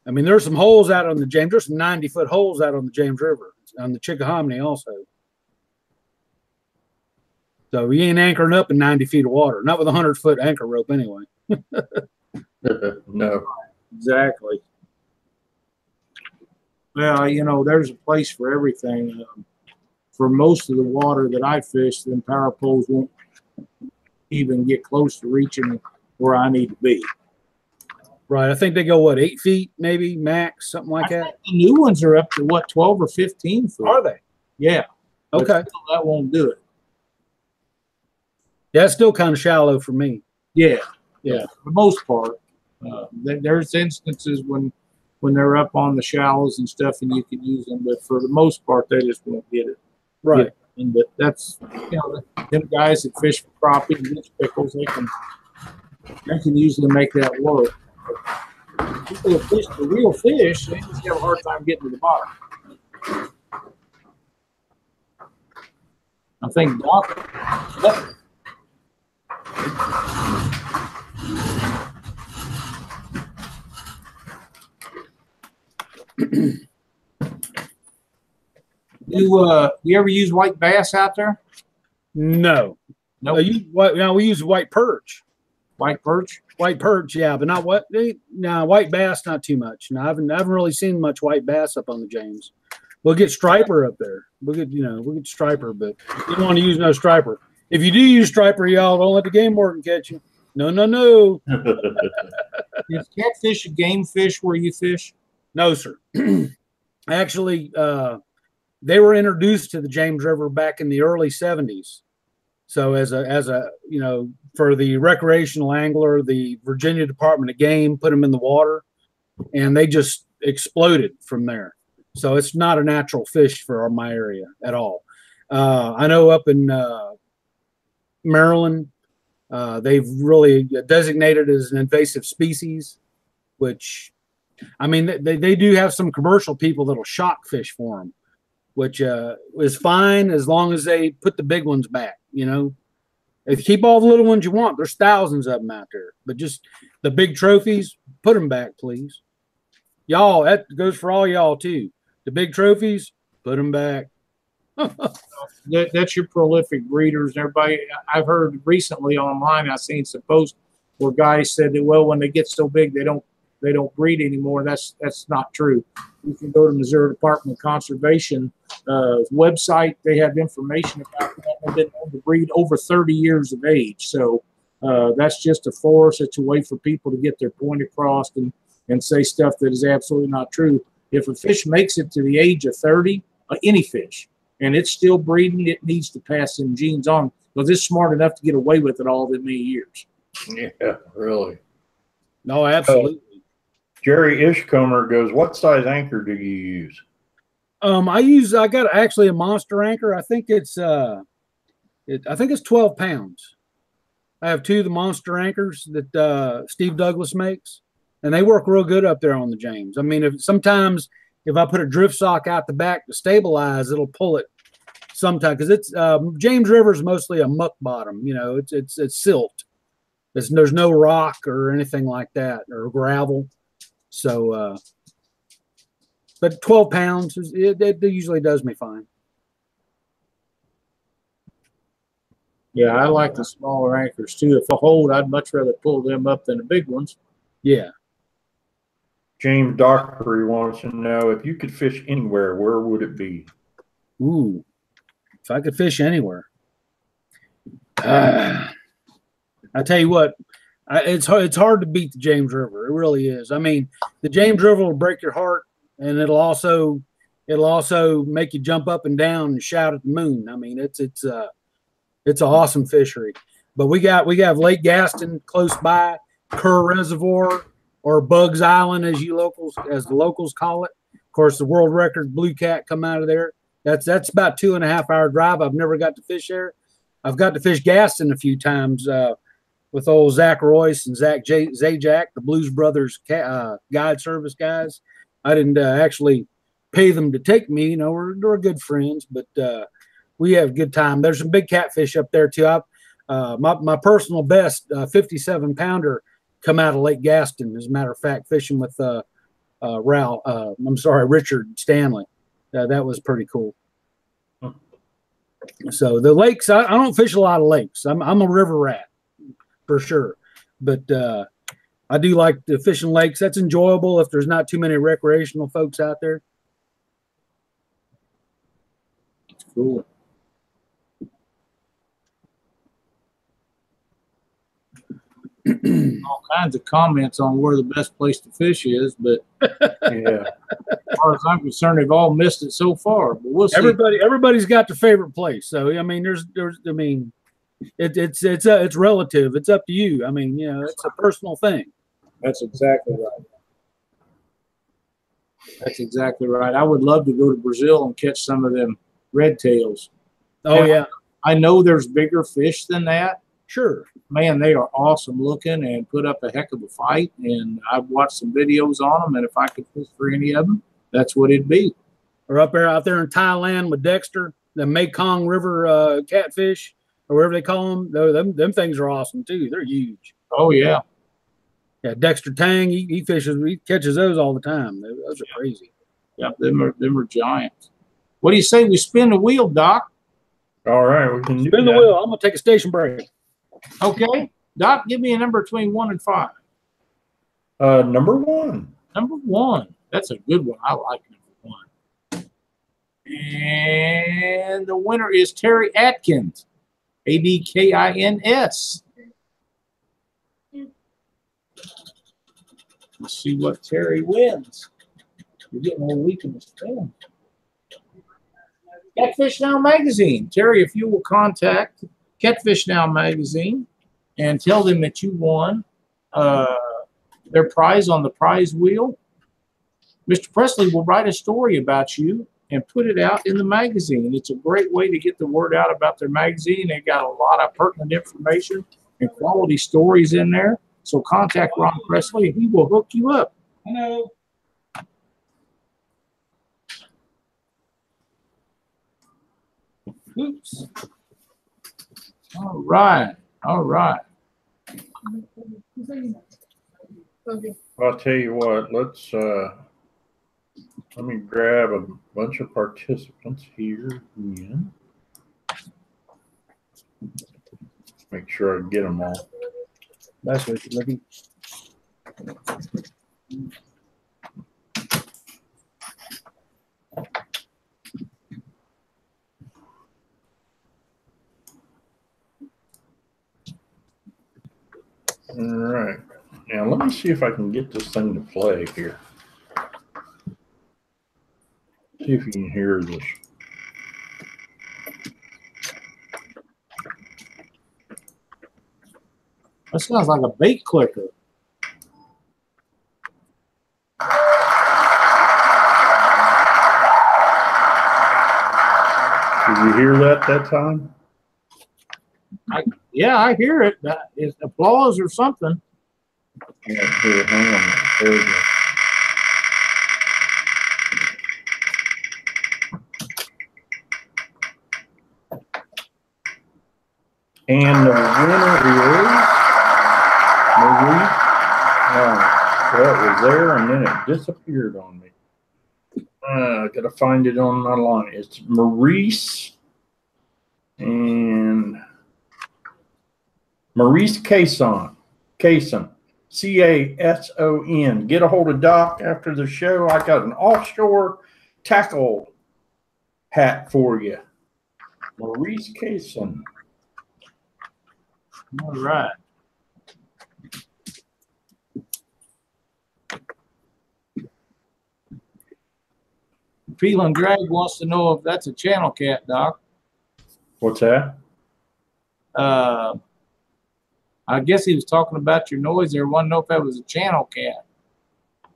C: I mean, there's some holes out on the James. There's some 90-foot holes out on the James River, on the Chickahominy also. So we ain't anchoring up in 90 feet of water, not with a 100-foot anchor rope anyway.
B: No,
A: exactly. Well, you know, there's a place for everything. For most of the water that I fish, then power poles won't even get close to reaching where I need to be.
C: Right. I think they go, 8 feet maybe max, something like that?
A: The new ones are up to, 12 or 15 feet.
C: Are they?
A: Yeah.
C: Okay.
A: That won't do it.
C: Yeah, it's still kind of shallow for me.
A: Yeah. Yeah. For the most part. There's instances when they're up on the shallows and stuff and you can use them, but for the most part, they just won't get it.
C: Right.
A: Yeah. But that's, them guys that fish for crappie and ditch pickles, they can usually make that work. People that fish the real fish, they just have a hard time getting to the bottom. I think Doc. You ever use white bass out there?
C: No.
A: No.
C: Nope. We use white perch.
A: White perch?
C: White perch, yeah, but not what? No, white bass, not too much. No, I haven't really seen much white bass up on the James. We'll get striper up there. We'll get striper, but you don't want to use no striper. If you do use striper, y'all don't let the game warden catch you. No, no, no.
A: Is catfish a game fish where you fish?
C: No, sir. Actually, they were introduced to the James River back in the early 70s. So as a for the recreational angler, the Virginia Department of Game put them in the water, and they just exploded from there. So it's not a natural fish for my area at all. I know up in Maryland, they've really designated as an invasive species, which, I mean, they do have some commercial people that'll shock fish for them, which is fine as long as they put the big ones back, you know. If you keep all the little ones you want, there's thousands of them out there. But just the big trophies, put them back, please. Y'all, that goes for all y'all, too. The big trophies, put them back.
A: That's your prolific breeders. Everybody, I've heard recently online, I've seen some posts where guys said that, well, when they get so big, they don't breed anymore. That's not true. You can go to Missouri Department of Conservation website. They have information about that. They've been able to breed over 30 years of age. So that's just a force. It's a way for people to get their point across and say stuff that is absolutely not true. If a fish makes it to the age of 30, any fish, and it's still breeding, it needs to pass some genes on because it's smart enough to get away with it all that many years.
B: Yeah, really.
C: No, absolutely.
B: Jerry Ishcomer goes, what size anchor do you use?
C: I got actually a monster anchor. I think it's 12 pounds. I have two of the monster anchors that Steve Douglas makes, and they work real good up there on the James. I mean, sometimes if I put a drift sock out the back to stabilize, it'll pull it sometimes because it's James River is mostly a muck bottom. You know, it's silt. There's no rock or anything like that or gravel. So, but 12 pounds, it usually does me fine.
A: Yeah, I like the smaller anchors too. If I hold, I'd much rather pull them up than the big ones.
C: Yeah.
B: James Dockery wants to know, if you could fish anywhere, where would it be?
C: Ooh, if I could fish anywhere. I tell you what, it's hard to beat the James River. It really is. I mean, the James River will break your heart, and it'll also make you jump up and down and shout at the moon. I mean, it's an awesome fishery. But we have Lake Gaston close by, Kerr Reservoir, or Bugs Island, as the locals call it. Of course, the world record blue cat come out of there. That's about 2.5 hour drive. I've never got to fish there. I've got to fish Gaston a few times with old Zach Royce and Zajac, the Blues Brothers guide service guys. I didn't actually pay them to take me. You know, we're good friends, but we have a good time. There's some big catfish up there too. My personal best 57 pounder come out of Lake Gaston, as a matter of fact, fishing with Richard Stanley. That was pretty cool. So the lakes, I don't fish a lot of lakes. I'm a river rat for sure, but I do like the fishing lakes. That's enjoyable if there's not too many recreational folks out there.
A: It's cool. All kinds of comments on where the best place to fish is, but
B: yeah,
A: as far as I'm concerned, they've all missed it so far. But we'll see.
C: Everybody's got their favorite place. So I mean, it's relative. It's up to you. I mean, you know, it's a personal thing.
A: That's exactly right. That's exactly right. I would love to go to Brazil and catch some of them red tails.
C: Oh, and yeah.
A: I know there's bigger fish than that.
C: Sure.
A: Man, they are awesome looking and put up a heck of a fight. And I've watched some videos on them. And if I could fish for any of them, that's what it'd be.
C: Or out there in Thailand with Dexter. the Mekong River catfish or whatever they call them. Them things are awesome too. They're huge.
A: Oh yeah.
C: Yeah, Dexter Tang, he catches those all the time. Those are crazy.
A: Yeah, them are giants. What do you say we spin the wheel, Doc?
B: All right, we can
C: spin the wheel. I'm gonna take a station break.
A: Okay, Doc, give me a number between 1 and 5.
B: Number 1.
A: Number 1. That's a good one. I like number 1. And the winner is Terry Atkins, Adkins. Let's see what Terry wins. We're getting a little weak in the spin. Catfish Now Magazine. Terry, if you will contact Catfish Now Magazine and tell them that you won their prize on the prize wheel, Mr. Presley will write a story about you and put it out in the magazine. It's a great way to get the word out about their magazine. They got a lot of pertinent information and quality stories in there. So contact Ron Presley and he will hook you up.
C: Hello.
A: Oops. All right. All right.
B: I'll tell you what, let me grab a bunch of participants here again. Make sure I get them all.
C: That's what you're looking.
B: All right. Now, let me see if I can get this thing to play here. See if you can hear this.
A: That sounds like a bait clicker.
B: Did you hear that time?
A: Yeah, I hear it. That is applause or something.
B: Yeah, here, hang on. There we go. And the winner is Marie. Well, it was there and then it disappeared on me. I gotta find it on my line. It's Maurice and Maurice Cason. Cason. Cason. Get a hold of Doc after the show. I got an offshore tackle hat for you. Maurice Cason.
A: All right. Peel and Drag wants to know if that's a channel cat, Doc.
B: What's that?
A: I guess he was talking about your noise there. Want to know if that was a channel cat.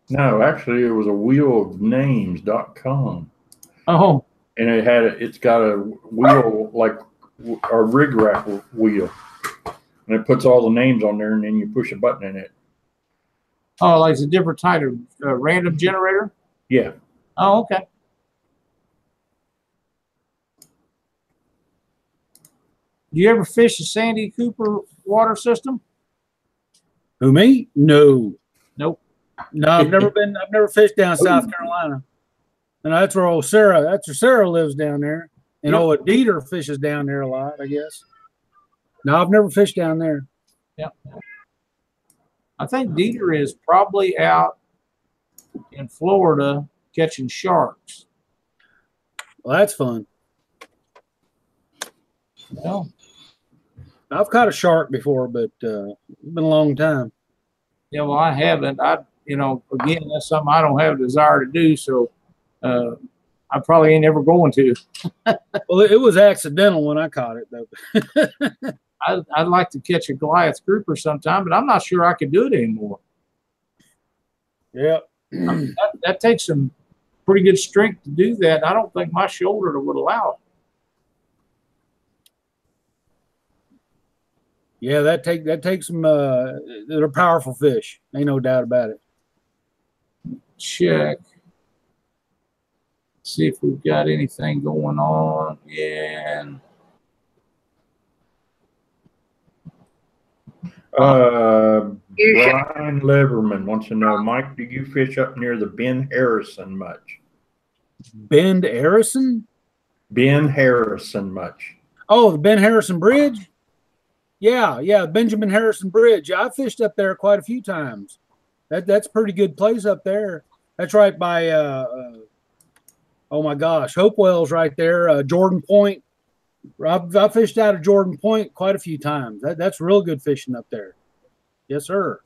B: No, actually, it was a wheelofnames.com.
A: Oh.
B: And it's got a wheel like a RigRap wheel. And it puts all the names on there, and then you push a button in it.
A: Oh, like it's a different type of random generator?
B: Yeah.
A: Oh, okay. Do you ever fish the Sandy Cooper water system?
C: Who, me? No.
A: Nope.
C: No, I've never fished down South Carolina. And that's where Sarah lives down there. And
A: Yep.
C: old Dieter fishes down there a lot, I guess. No, I've never fished down there.
A: Yeah. I think Dieter is probably out in Florida catching sharks.
C: Well, that's fun.
A: Well,
C: I've caught a shark before, but it's been a long time.
A: yeah, well, I haven't. Again, that's something I don't have a desire to do, so I probably ain't ever going to.
C: Well, it was accidental when I caught it, though.
A: I'd like to catch a Goliath grouper sometime, but I'm not sure I could do it anymore.
C: Yeah.
A: That takes some pretty good strength to do that. I don't think my shoulder would allow it.
C: Yeah, that takes some. They're powerful fish. Ain't no doubt about it.
A: Check. See if we've got anything going on. Yeah.
B: Brian Liverman wants to know, Mike, do you fish up near the Ben Harrison much?
C: Bend Harrison?
B: Ben Harrison much.
C: Oh, the Ben Harrison Bridge? Yeah, Benjamin Harrison Bridge. Yeah, I fished up there quite a few times. That's a pretty good place up there. That's right by oh my gosh, Hopewell's right there. Jordan Point. I fished out of Jordan Point quite a few times. That's real good fishing up there. Yes, sir.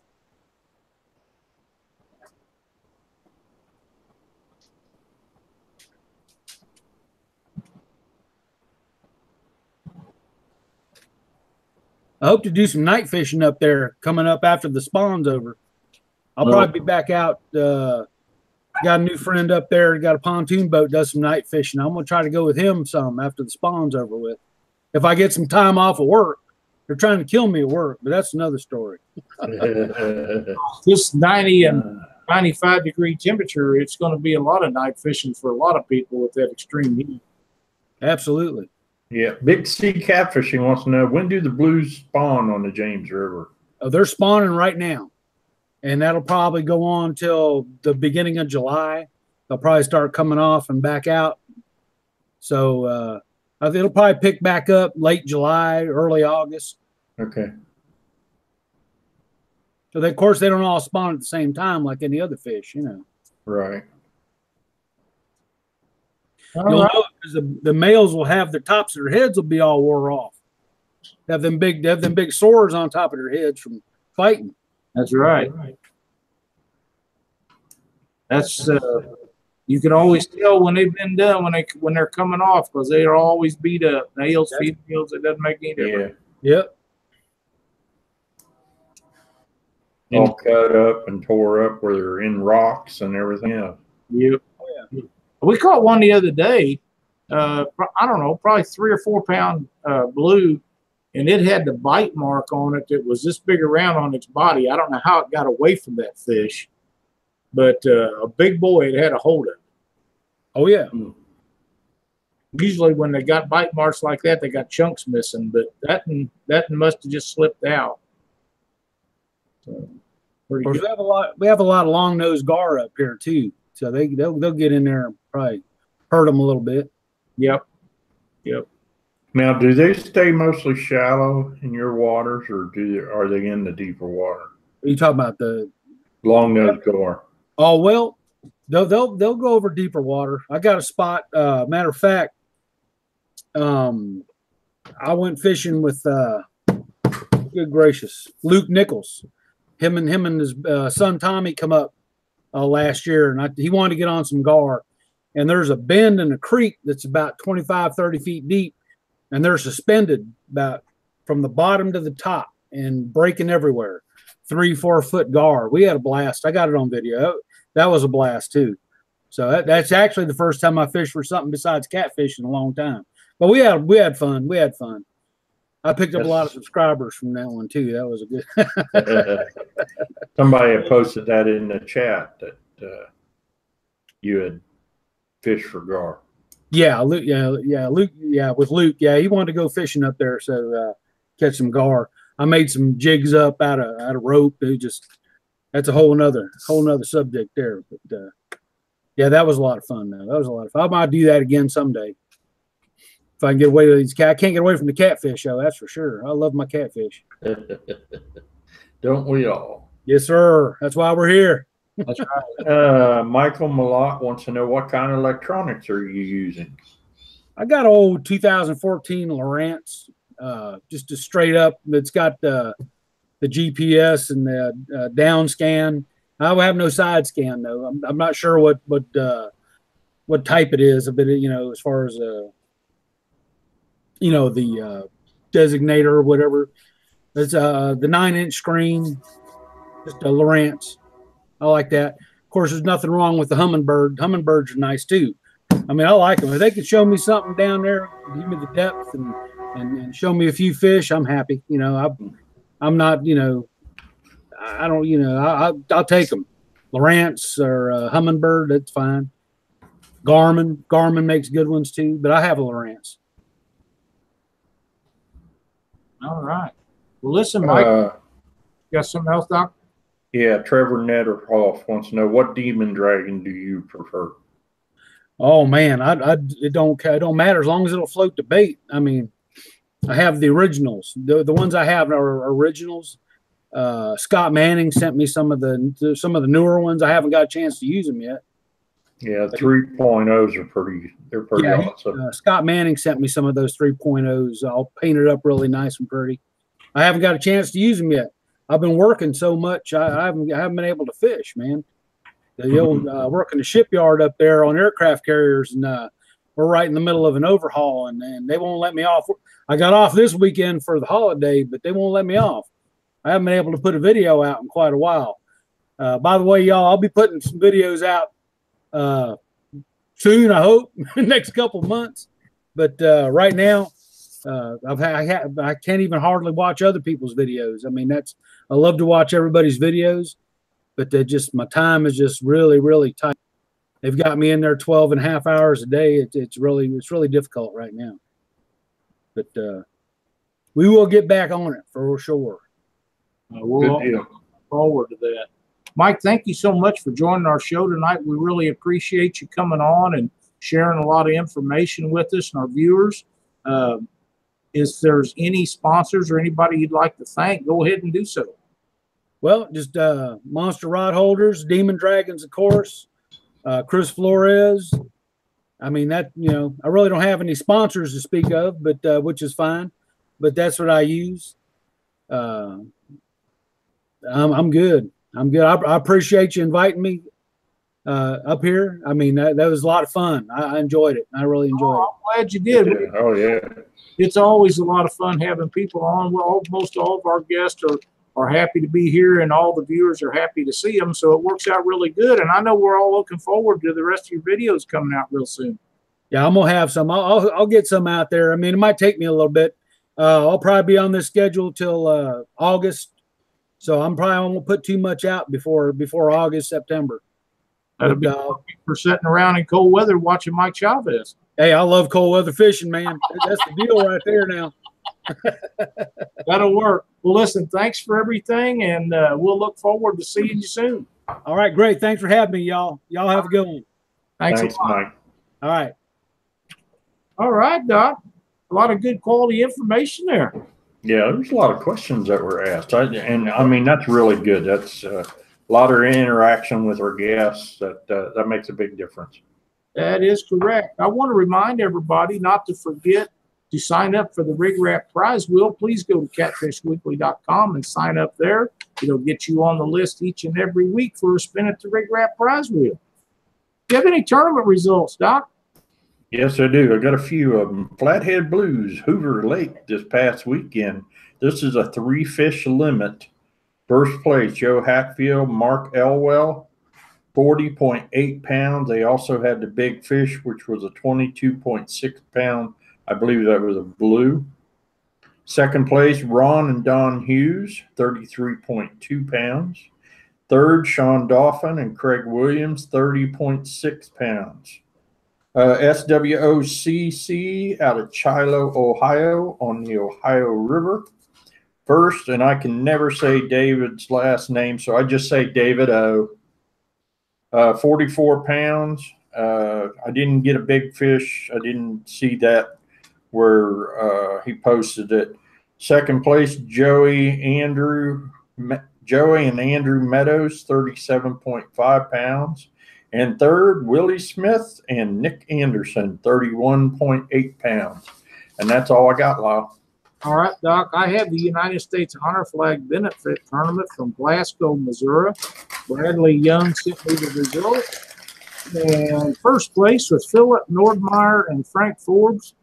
C: I hope to do some night fishing up there coming up after the spawn's over. I'll probably be back out. Got a new friend up there, got a pontoon boat, does some night fishing. I'm going to try to go with him some after the spawn's over with. If I get some time off of work. They're trying to kill me at work, but that's another story.
A: This 90 and 95 degree temperature, it's going to be a lot of night fishing for a lot of people with that extreme heat.
C: Absolutely.
B: Yeah. Big C Catfishing wants to know, when do the blues spawn on the James River?
C: Oh, they're spawning right now. And that'll probably go on till the beginning of July. They'll probably start coming off and back out. So it'll probably pick back up late July, early August.
B: Okay.
C: So, of course, they don't all spawn at the same time like any other fish, you know.
B: Right.
C: You'll know because the males will have their tops of their heads will be all wore off. They have them big sores on top of their heads from fighting.
A: That's right. That's you can always tell when they've been done when they're coming off because they are always beat up. Males, females, it doesn't make any difference.
B: Yeah.
C: Yep.
B: All cut up and tore up where they're in rocks and everything else.
A: Yep. Oh, yeah. We caught one the other day. I don't know, probably 3 or 4 pound blue, and it had the bite mark on it that was this big around on its body. I don't know how it got away from that fish, but a big boy it had a hold of it.
C: Oh yeah.
A: Usually when they got bite marks like that, they got chunks missing, but that must have just slipped out. So,
C: of course, we have a lot of long nosed gar up here too, so they'll get in there and probably hurt them a little bit.
A: Yep.
B: Now, do they stay mostly shallow in your waters, or are they in the deeper water?
C: Are you talking about the
B: long nosed gar?
C: Oh well, they'll go over deeper water. I got a spot. Matter of fact, I went fishing with good gracious, Luke Nichols. Him and his son Tommy come up last year, and he wanted to get on some gar. And there's a bend in a creek that's about 25, 30 feet deep, and they're suspended about from the bottom to the top and breaking everywhere. 3-4 foot gar. We had a blast. I got it on video. That was a blast too. So that's actually the first time I fished for something besides catfish in a long time. But we had fun. We had fun. I picked up a lot of subscribers from that one too. That was a good.
B: Somebody had posted that in the chat that you had fished for gar.
C: Yeah, Luke. With Luke. Yeah, he wanted to go fishing up there, so catch some gar. I made some jigs up out of rope. That's a whole nother subject there. But yeah, that was a lot of fun. Though that was a lot of fun. I might do that again someday. If I can get away with these I can't get away from the catfish, though. That's for sure. I love my catfish.
B: Don't we all?
C: Yes, sir. That's why we're here.
A: That's right.
B: Michael Malott wants to know, what kind of electronics are you using?
C: I got old 2014 Lowrance, just a straight up. It's got the GPS and the down scan. I have no side scan though. I'm not sure what type it is, but as far as the designator or whatever. It's the 9-inch screen, just a Lowrance. I like that. Of course, there's nothing wrong with the Humminbird. Humminbirds are nice too. I mean, I like them. If they could show me something down there, give me the depth and show me a few fish, I'm happy. I'm not, I don't, I'll take them. Lowrance or Humminbird, that's fine. Garmin makes good ones too, but I have a Lowrance.
A: All right. Well, listen, Mike. You got something else, Doc?
B: Yeah, Trevor Netterhoff wants to know, what demon dragon do you prefer?
C: Oh man, it don't matter as long as it'll float the bait. I mean, I have the originals. The ones I have are originals. Scott Manning sent me some of the newer ones. I haven't got a chance to use them yet.
B: Yeah, 3.0s are pretty awesome.
C: Scott Manning sent me some of those 3.0s. I'll paint it up really nice and pretty. I haven't got a chance to use them yet. I've been working so much, I haven't been able to fish, man. The old working the shipyard up there on aircraft carriers, and we're right in the middle of an overhaul, and they won't let me off. I got off this weekend for the holiday, but they won't let me off. I haven't been able to put a video out in quite a while. By the way, y'all, I'll be putting some videos out soon, I hope, next couple months. But right now, I can't even hardly watch other people's videos. I mean, I love to watch everybody's videos, but my time is just really, really tight. They've got me in there 12 and a half hours a day. It's really difficult right now. But we will get back on it for sure.
A: We'll look forward to that. Mike, thank you so much for joining our show tonight. We really appreciate you coming on and sharing a lot of information with us and our viewers. If there's any sponsors or anybody you'd like to thank, go ahead and do so.
C: Well, just Monster Rod Holders, Demon Dragons, of course, Chris Flores. I mean, I really don't have any sponsors to speak of, but which is fine. But that's what I use. I'm good. I'm good. I appreciate you inviting me up here. I mean, that was a lot of fun. I enjoyed it. I really enjoyed it.
A: I'm glad you did.
B: Yeah. Oh, yeah.
A: It's always a lot of fun having people on. Well, most all of our guests are happy to be here, and all the viewers are happy to see them. So it works out really good. And I know we're all looking forward to the rest of your videos coming out real soon.
C: Yeah, I'm gonna have some. I'll get some out there. I mean, it might take me a little bit. I'll probably be on this schedule till August. So I'm probably not gonna put too much out before August, September.
A: That'll be for sitting around in cold weather watching Mike Chavez.
C: Hey, I love cold weather fishing, man. That's the deal right there now.
A: That'll work. Well, listen, thanks for everything, and we'll look forward to seeing you soon.
C: All right, great. Thanks for having me, y'all. Y'all have a good one.
A: Thanks a lot.
B: Mike.
C: All right.
A: All right, Doc. A lot of good quality information there.
B: Yeah, there's a lot of questions that were asked. I mean, that's really good. That's a lot of interaction with our guests. That makes a big difference.
A: That is correct. I want to remind everybody not to forget to sign up for the RigRap prize wheel. Please go to catfishweekly.com and sign up there. It'll get you on the list each and every week for a spin at the RigRap prize wheel. Do you have any tournament results, Doc?
B: Yes, I do. I got a few of them. Flathead Blues, Hoover Lake this past weekend. This is a 3-fish limit. First place, Joe Hatfield, Mark Elwell, 40.8 pounds. They also had the big fish, which was a 22.6 pound. I believe that was a blue. Second place, Ron and Don Hughes, 33.2 pounds. Third, Sean Dauphin and Craig Williams, 30.6 pounds. SWOCC out of Chilo, Ohio on the Ohio River. First, and I can never say David's last name, so I just say David O. 44 pounds. I didn't get a big fish. I didn't see that where he posted it. Second place, Joey and Andrew Meadows, 37.5 pounds. And third, Willie Smith and Nick Anderson, 31.8 pounds. And that's all I got, Lyle.
A: All right, Doc. I have the United States Honor Flag Benefit Tournament from Glasgow, Missouri. Bradley Young sent me the results. And first place was Philip Nordmeyer and Frank Forbes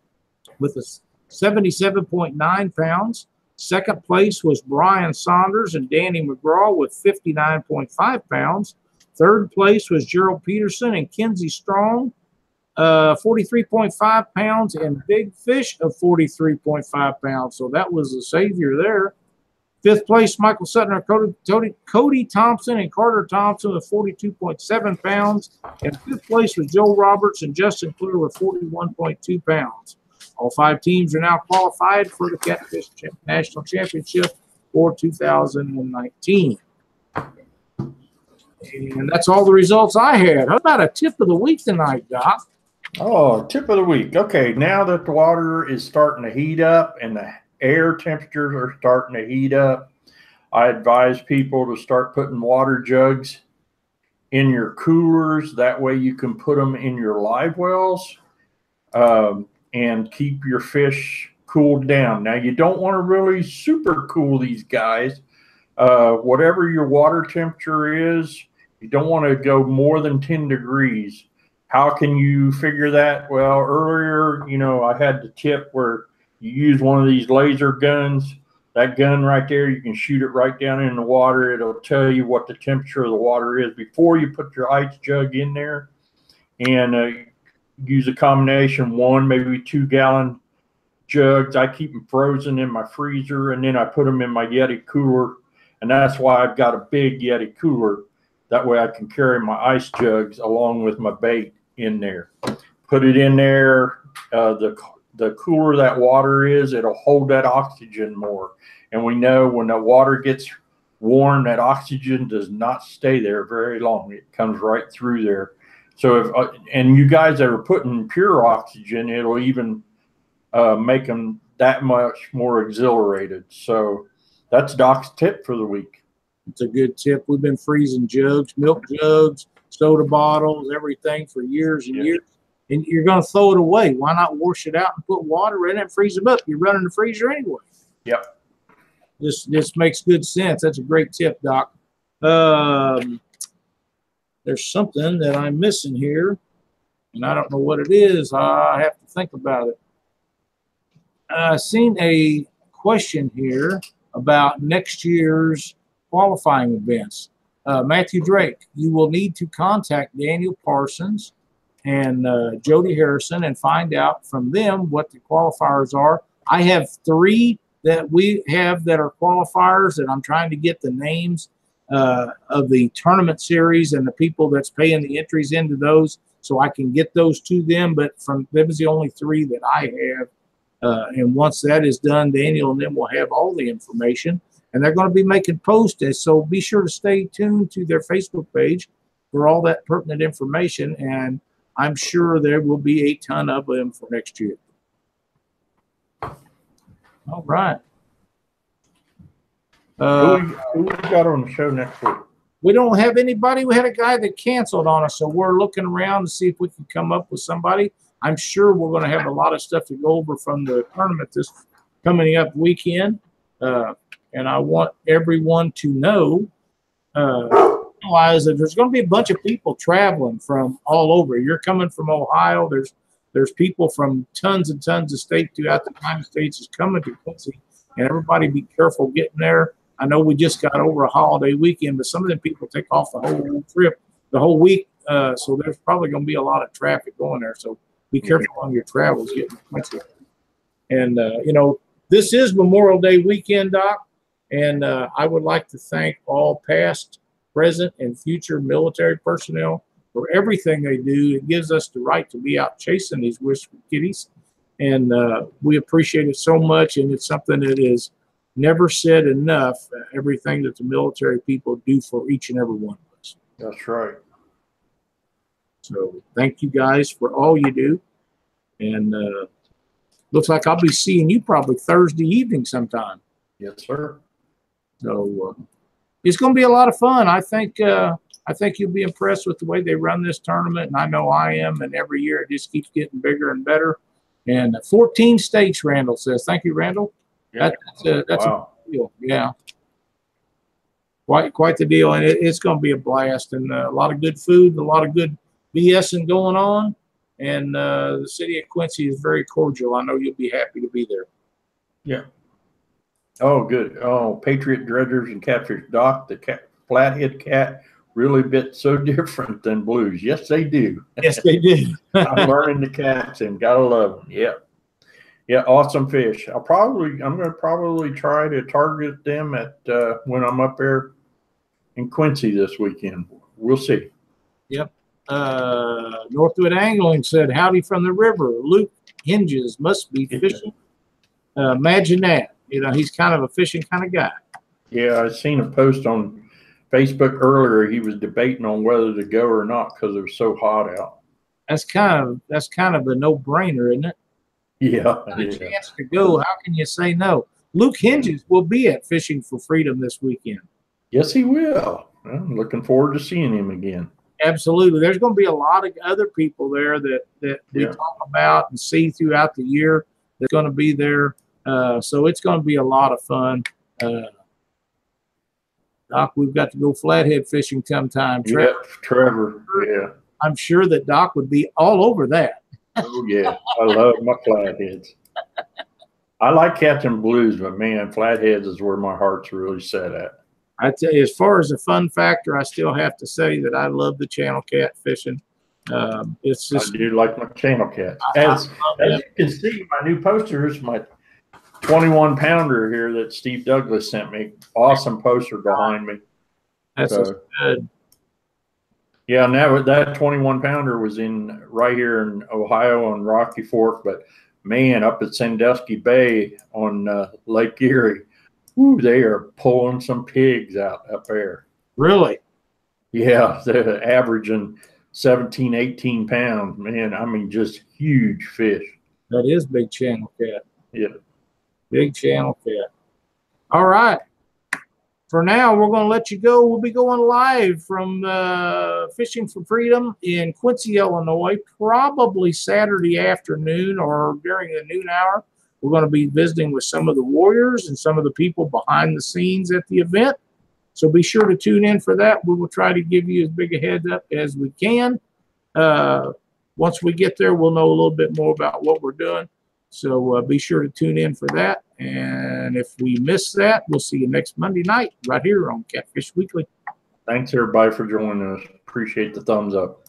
A: with a 77.9 pounds. Second place was Brian Saunders and Danny McGraw with 59.5 pounds. Third place was Gerald Peterson and Kenzie Strong, 43.5 pounds, and Big Fish of 43.5 pounds. So that was the savior there. Fifth place, Michael Sutton, Cody Thompson, and Carter Thompson with 42.7 pounds. And fifth place was Joe Roberts and Justin Clear with 41.2 pounds. All 5 teams are now qualified for the Catfish National Championship for 2019. And that's all the results I had. How about a tip of the week tonight, Doc?
B: Oh, tip of the week. Okay, now that the water is starting to heat up and the air temperatures are starting to heat up, I advise people to start putting water jugs in your coolers. That way you can put them in your live wells and keep your fish cooled down. Now, you don't want to really super cool these guys. Whatever your water temperature is, you don't want to go more than 10 degrees. How can you figure that? Well, earlier, you know, I had the tip where you use one of these laser guns. That gun right there, you can shoot it right down in the water. It'll tell you what the temperature of the water is before you put your ice jug in there. And use a combination, 1, maybe 2 gallon jugs. I keep them frozen in my freezer, and then I put them in my Yeti cooler. And that's why I've got a big Yeti cooler. That way I can carry my ice jugs along with my bait in there. Put it in there. The cooler that water is, it'll hold that oxygen more. And we know when the water gets warm, that oxygen does not stay there very long. It comes right through there. So if and you guys that are putting pure oxygen, it'll even make them that much more exhilarated. So that's Doc's tip for the week.
A: It's a good tip. We've been freezing jugs, milk jugs, soda bottles, everything for years and years. And you're going to throw it away. Why not wash it out and put water in it and freeze them up? You're running the freezer anyway.
B: Yep.
A: This makes good sense. That's a great tip, Doc. There's something that I'm missing here, and I don't know what it is. I have to think about it. I've seen a question here about next year's qualifying events. Matthew Drake, you will need to contact Daniel Parsons and Jody Harrison and find out from them what the qualifiers are. I have 3 that we have that are qualifiers, and I'm trying to get the names of the tournament series and the people that's paying the entries into those so I can get those to them. But from them is the only 3 that I have. And once that is done, Daniel and them will have all the information, and they're going to be making posts. So be sure to stay tuned to their Facebook page for all that pertinent information. And I'm sure there will be a ton of them for next year. All right.
B: Who we got on the show next week?
A: We don't have anybody. We had a guy that canceled on us, so we're looking around to see if we can come up with somebody. I'm sure we're going to have a lot of stuff to go over from the tournament this coming up weekend. And I want everyone to know, realize that there's going to be a bunch of people traveling from all over. You're coming from Ohio. There's people from tons and tons of states throughout the United States is coming to Quincy, and everybody be careful getting there. I know we just got over a holiday weekend, but some of them people take off the whole trip, the whole week. So there's probably going to be a lot of traffic going there. So be careful on your travels getting to Quincy. And, you know, this is Memorial Day weekend, Doc. And I would like to thank all past, present, and future military personnel for everything they do. It gives us the right to be out chasing these wistful kitties. And we appreciate it so much. And it's something that is never said enough, everything that the military people do for each and every one of us.
B: That's right.
A: So thank you guys for all you do. And looks like I'll be seeing you probably Thursday evening sometime.
B: Yes, sir.
A: So it's going to be a lot of fun. I think you'll be impressed with the way they run this tournament, and I know I am. And every year it just keeps getting bigger and better. And 14 states, Randall says. Thank you, Randall.
B: Yeah.
A: That's
B: wow.
A: A deal. Yeah. Quite the deal. And it's going to be a blast, and a lot of good food, and a lot of good BSing going on. And the city of Quincy is very cordial. I know you'll be happy to be there.
B: Yeah. Oh, good. Oh, Patriot Dredgers and Catfish. Doc, the flathead cat really bit so different than blues. Yes, they do.
A: Yes, they do.
B: I'm learning the cats and gotta love them. Yeah. Yeah, awesome fish. I'm gonna probably try to target them at when I'm up there in Quincy this weekend. We'll see.
A: Yep. Northwood Angling said, "Howdy from the river. Luke Hinges must be fishing." Imagine that. You know, he's kind of a fishing kind of guy.
B: Yeah, I seen a post on Facebook earlier. He was debating on whether to go or not because it was so hot out.
A: That's kind of a no-brainer, isn't it?
B: Yeah,
A: A chance to go. How can you say no? Luke Hinges will be at Fishing for Freedom this weekend.
B: Yes, he will. I'm looking forward to seeing him again.
A: Absolutely. There's going to be a lot of other people there that we talk about and see throughout the year that's going to be there. So it's going to be a lot of fun. Doc, we've got to go flathead fishing sometime.
B: Yep, Trevor. Yeah.
A: I'm sure that Doc would be all over that.
B: Oh, yeah. I love my flatheads. I like catching blues, but, man, flatheads is where my heart's really set at.
A: I tell you, as far as a fun factor, I still have to say that I love the channel cat fishing. It's just,
B: I do like my channel cats. As you can see, my new poster is my 21-pounder here that Steve Douglas sent me. Awesome poster behind me.
A: That's good.
B: Yeah, and that 21-pounder was in right here in Ohio on Rocky Fork, but man, up at Sandusky Bay on Lake Erie, whoo, they are pulling some pigs out up there.
A: Really?
B: Yeah, they're averaging 17, 18 pounds. Man, I mean, just huge fish.
A: That is big channel cat.
B: Yeah.
A: Big channel cat. All right. For now, we're going to let you go. We'll be going live from Fishing for Freedom in Quincy, Illinois, probably Saturday afternoon or during the noon hour. We're going to be visiting with some of the warriors and some of the people behind the scenes at the event. So be sure to tune in for that. We will try to give you as big a heads up as we can. Once we get there, we'll know a little bit more about what we're doing. So be sure to tune in for that. And if we miss that, we'll see you next Monday night right here on Catfish Weekly.
B: Thanks, everybody, for joining us. Appreciate the thumbs up.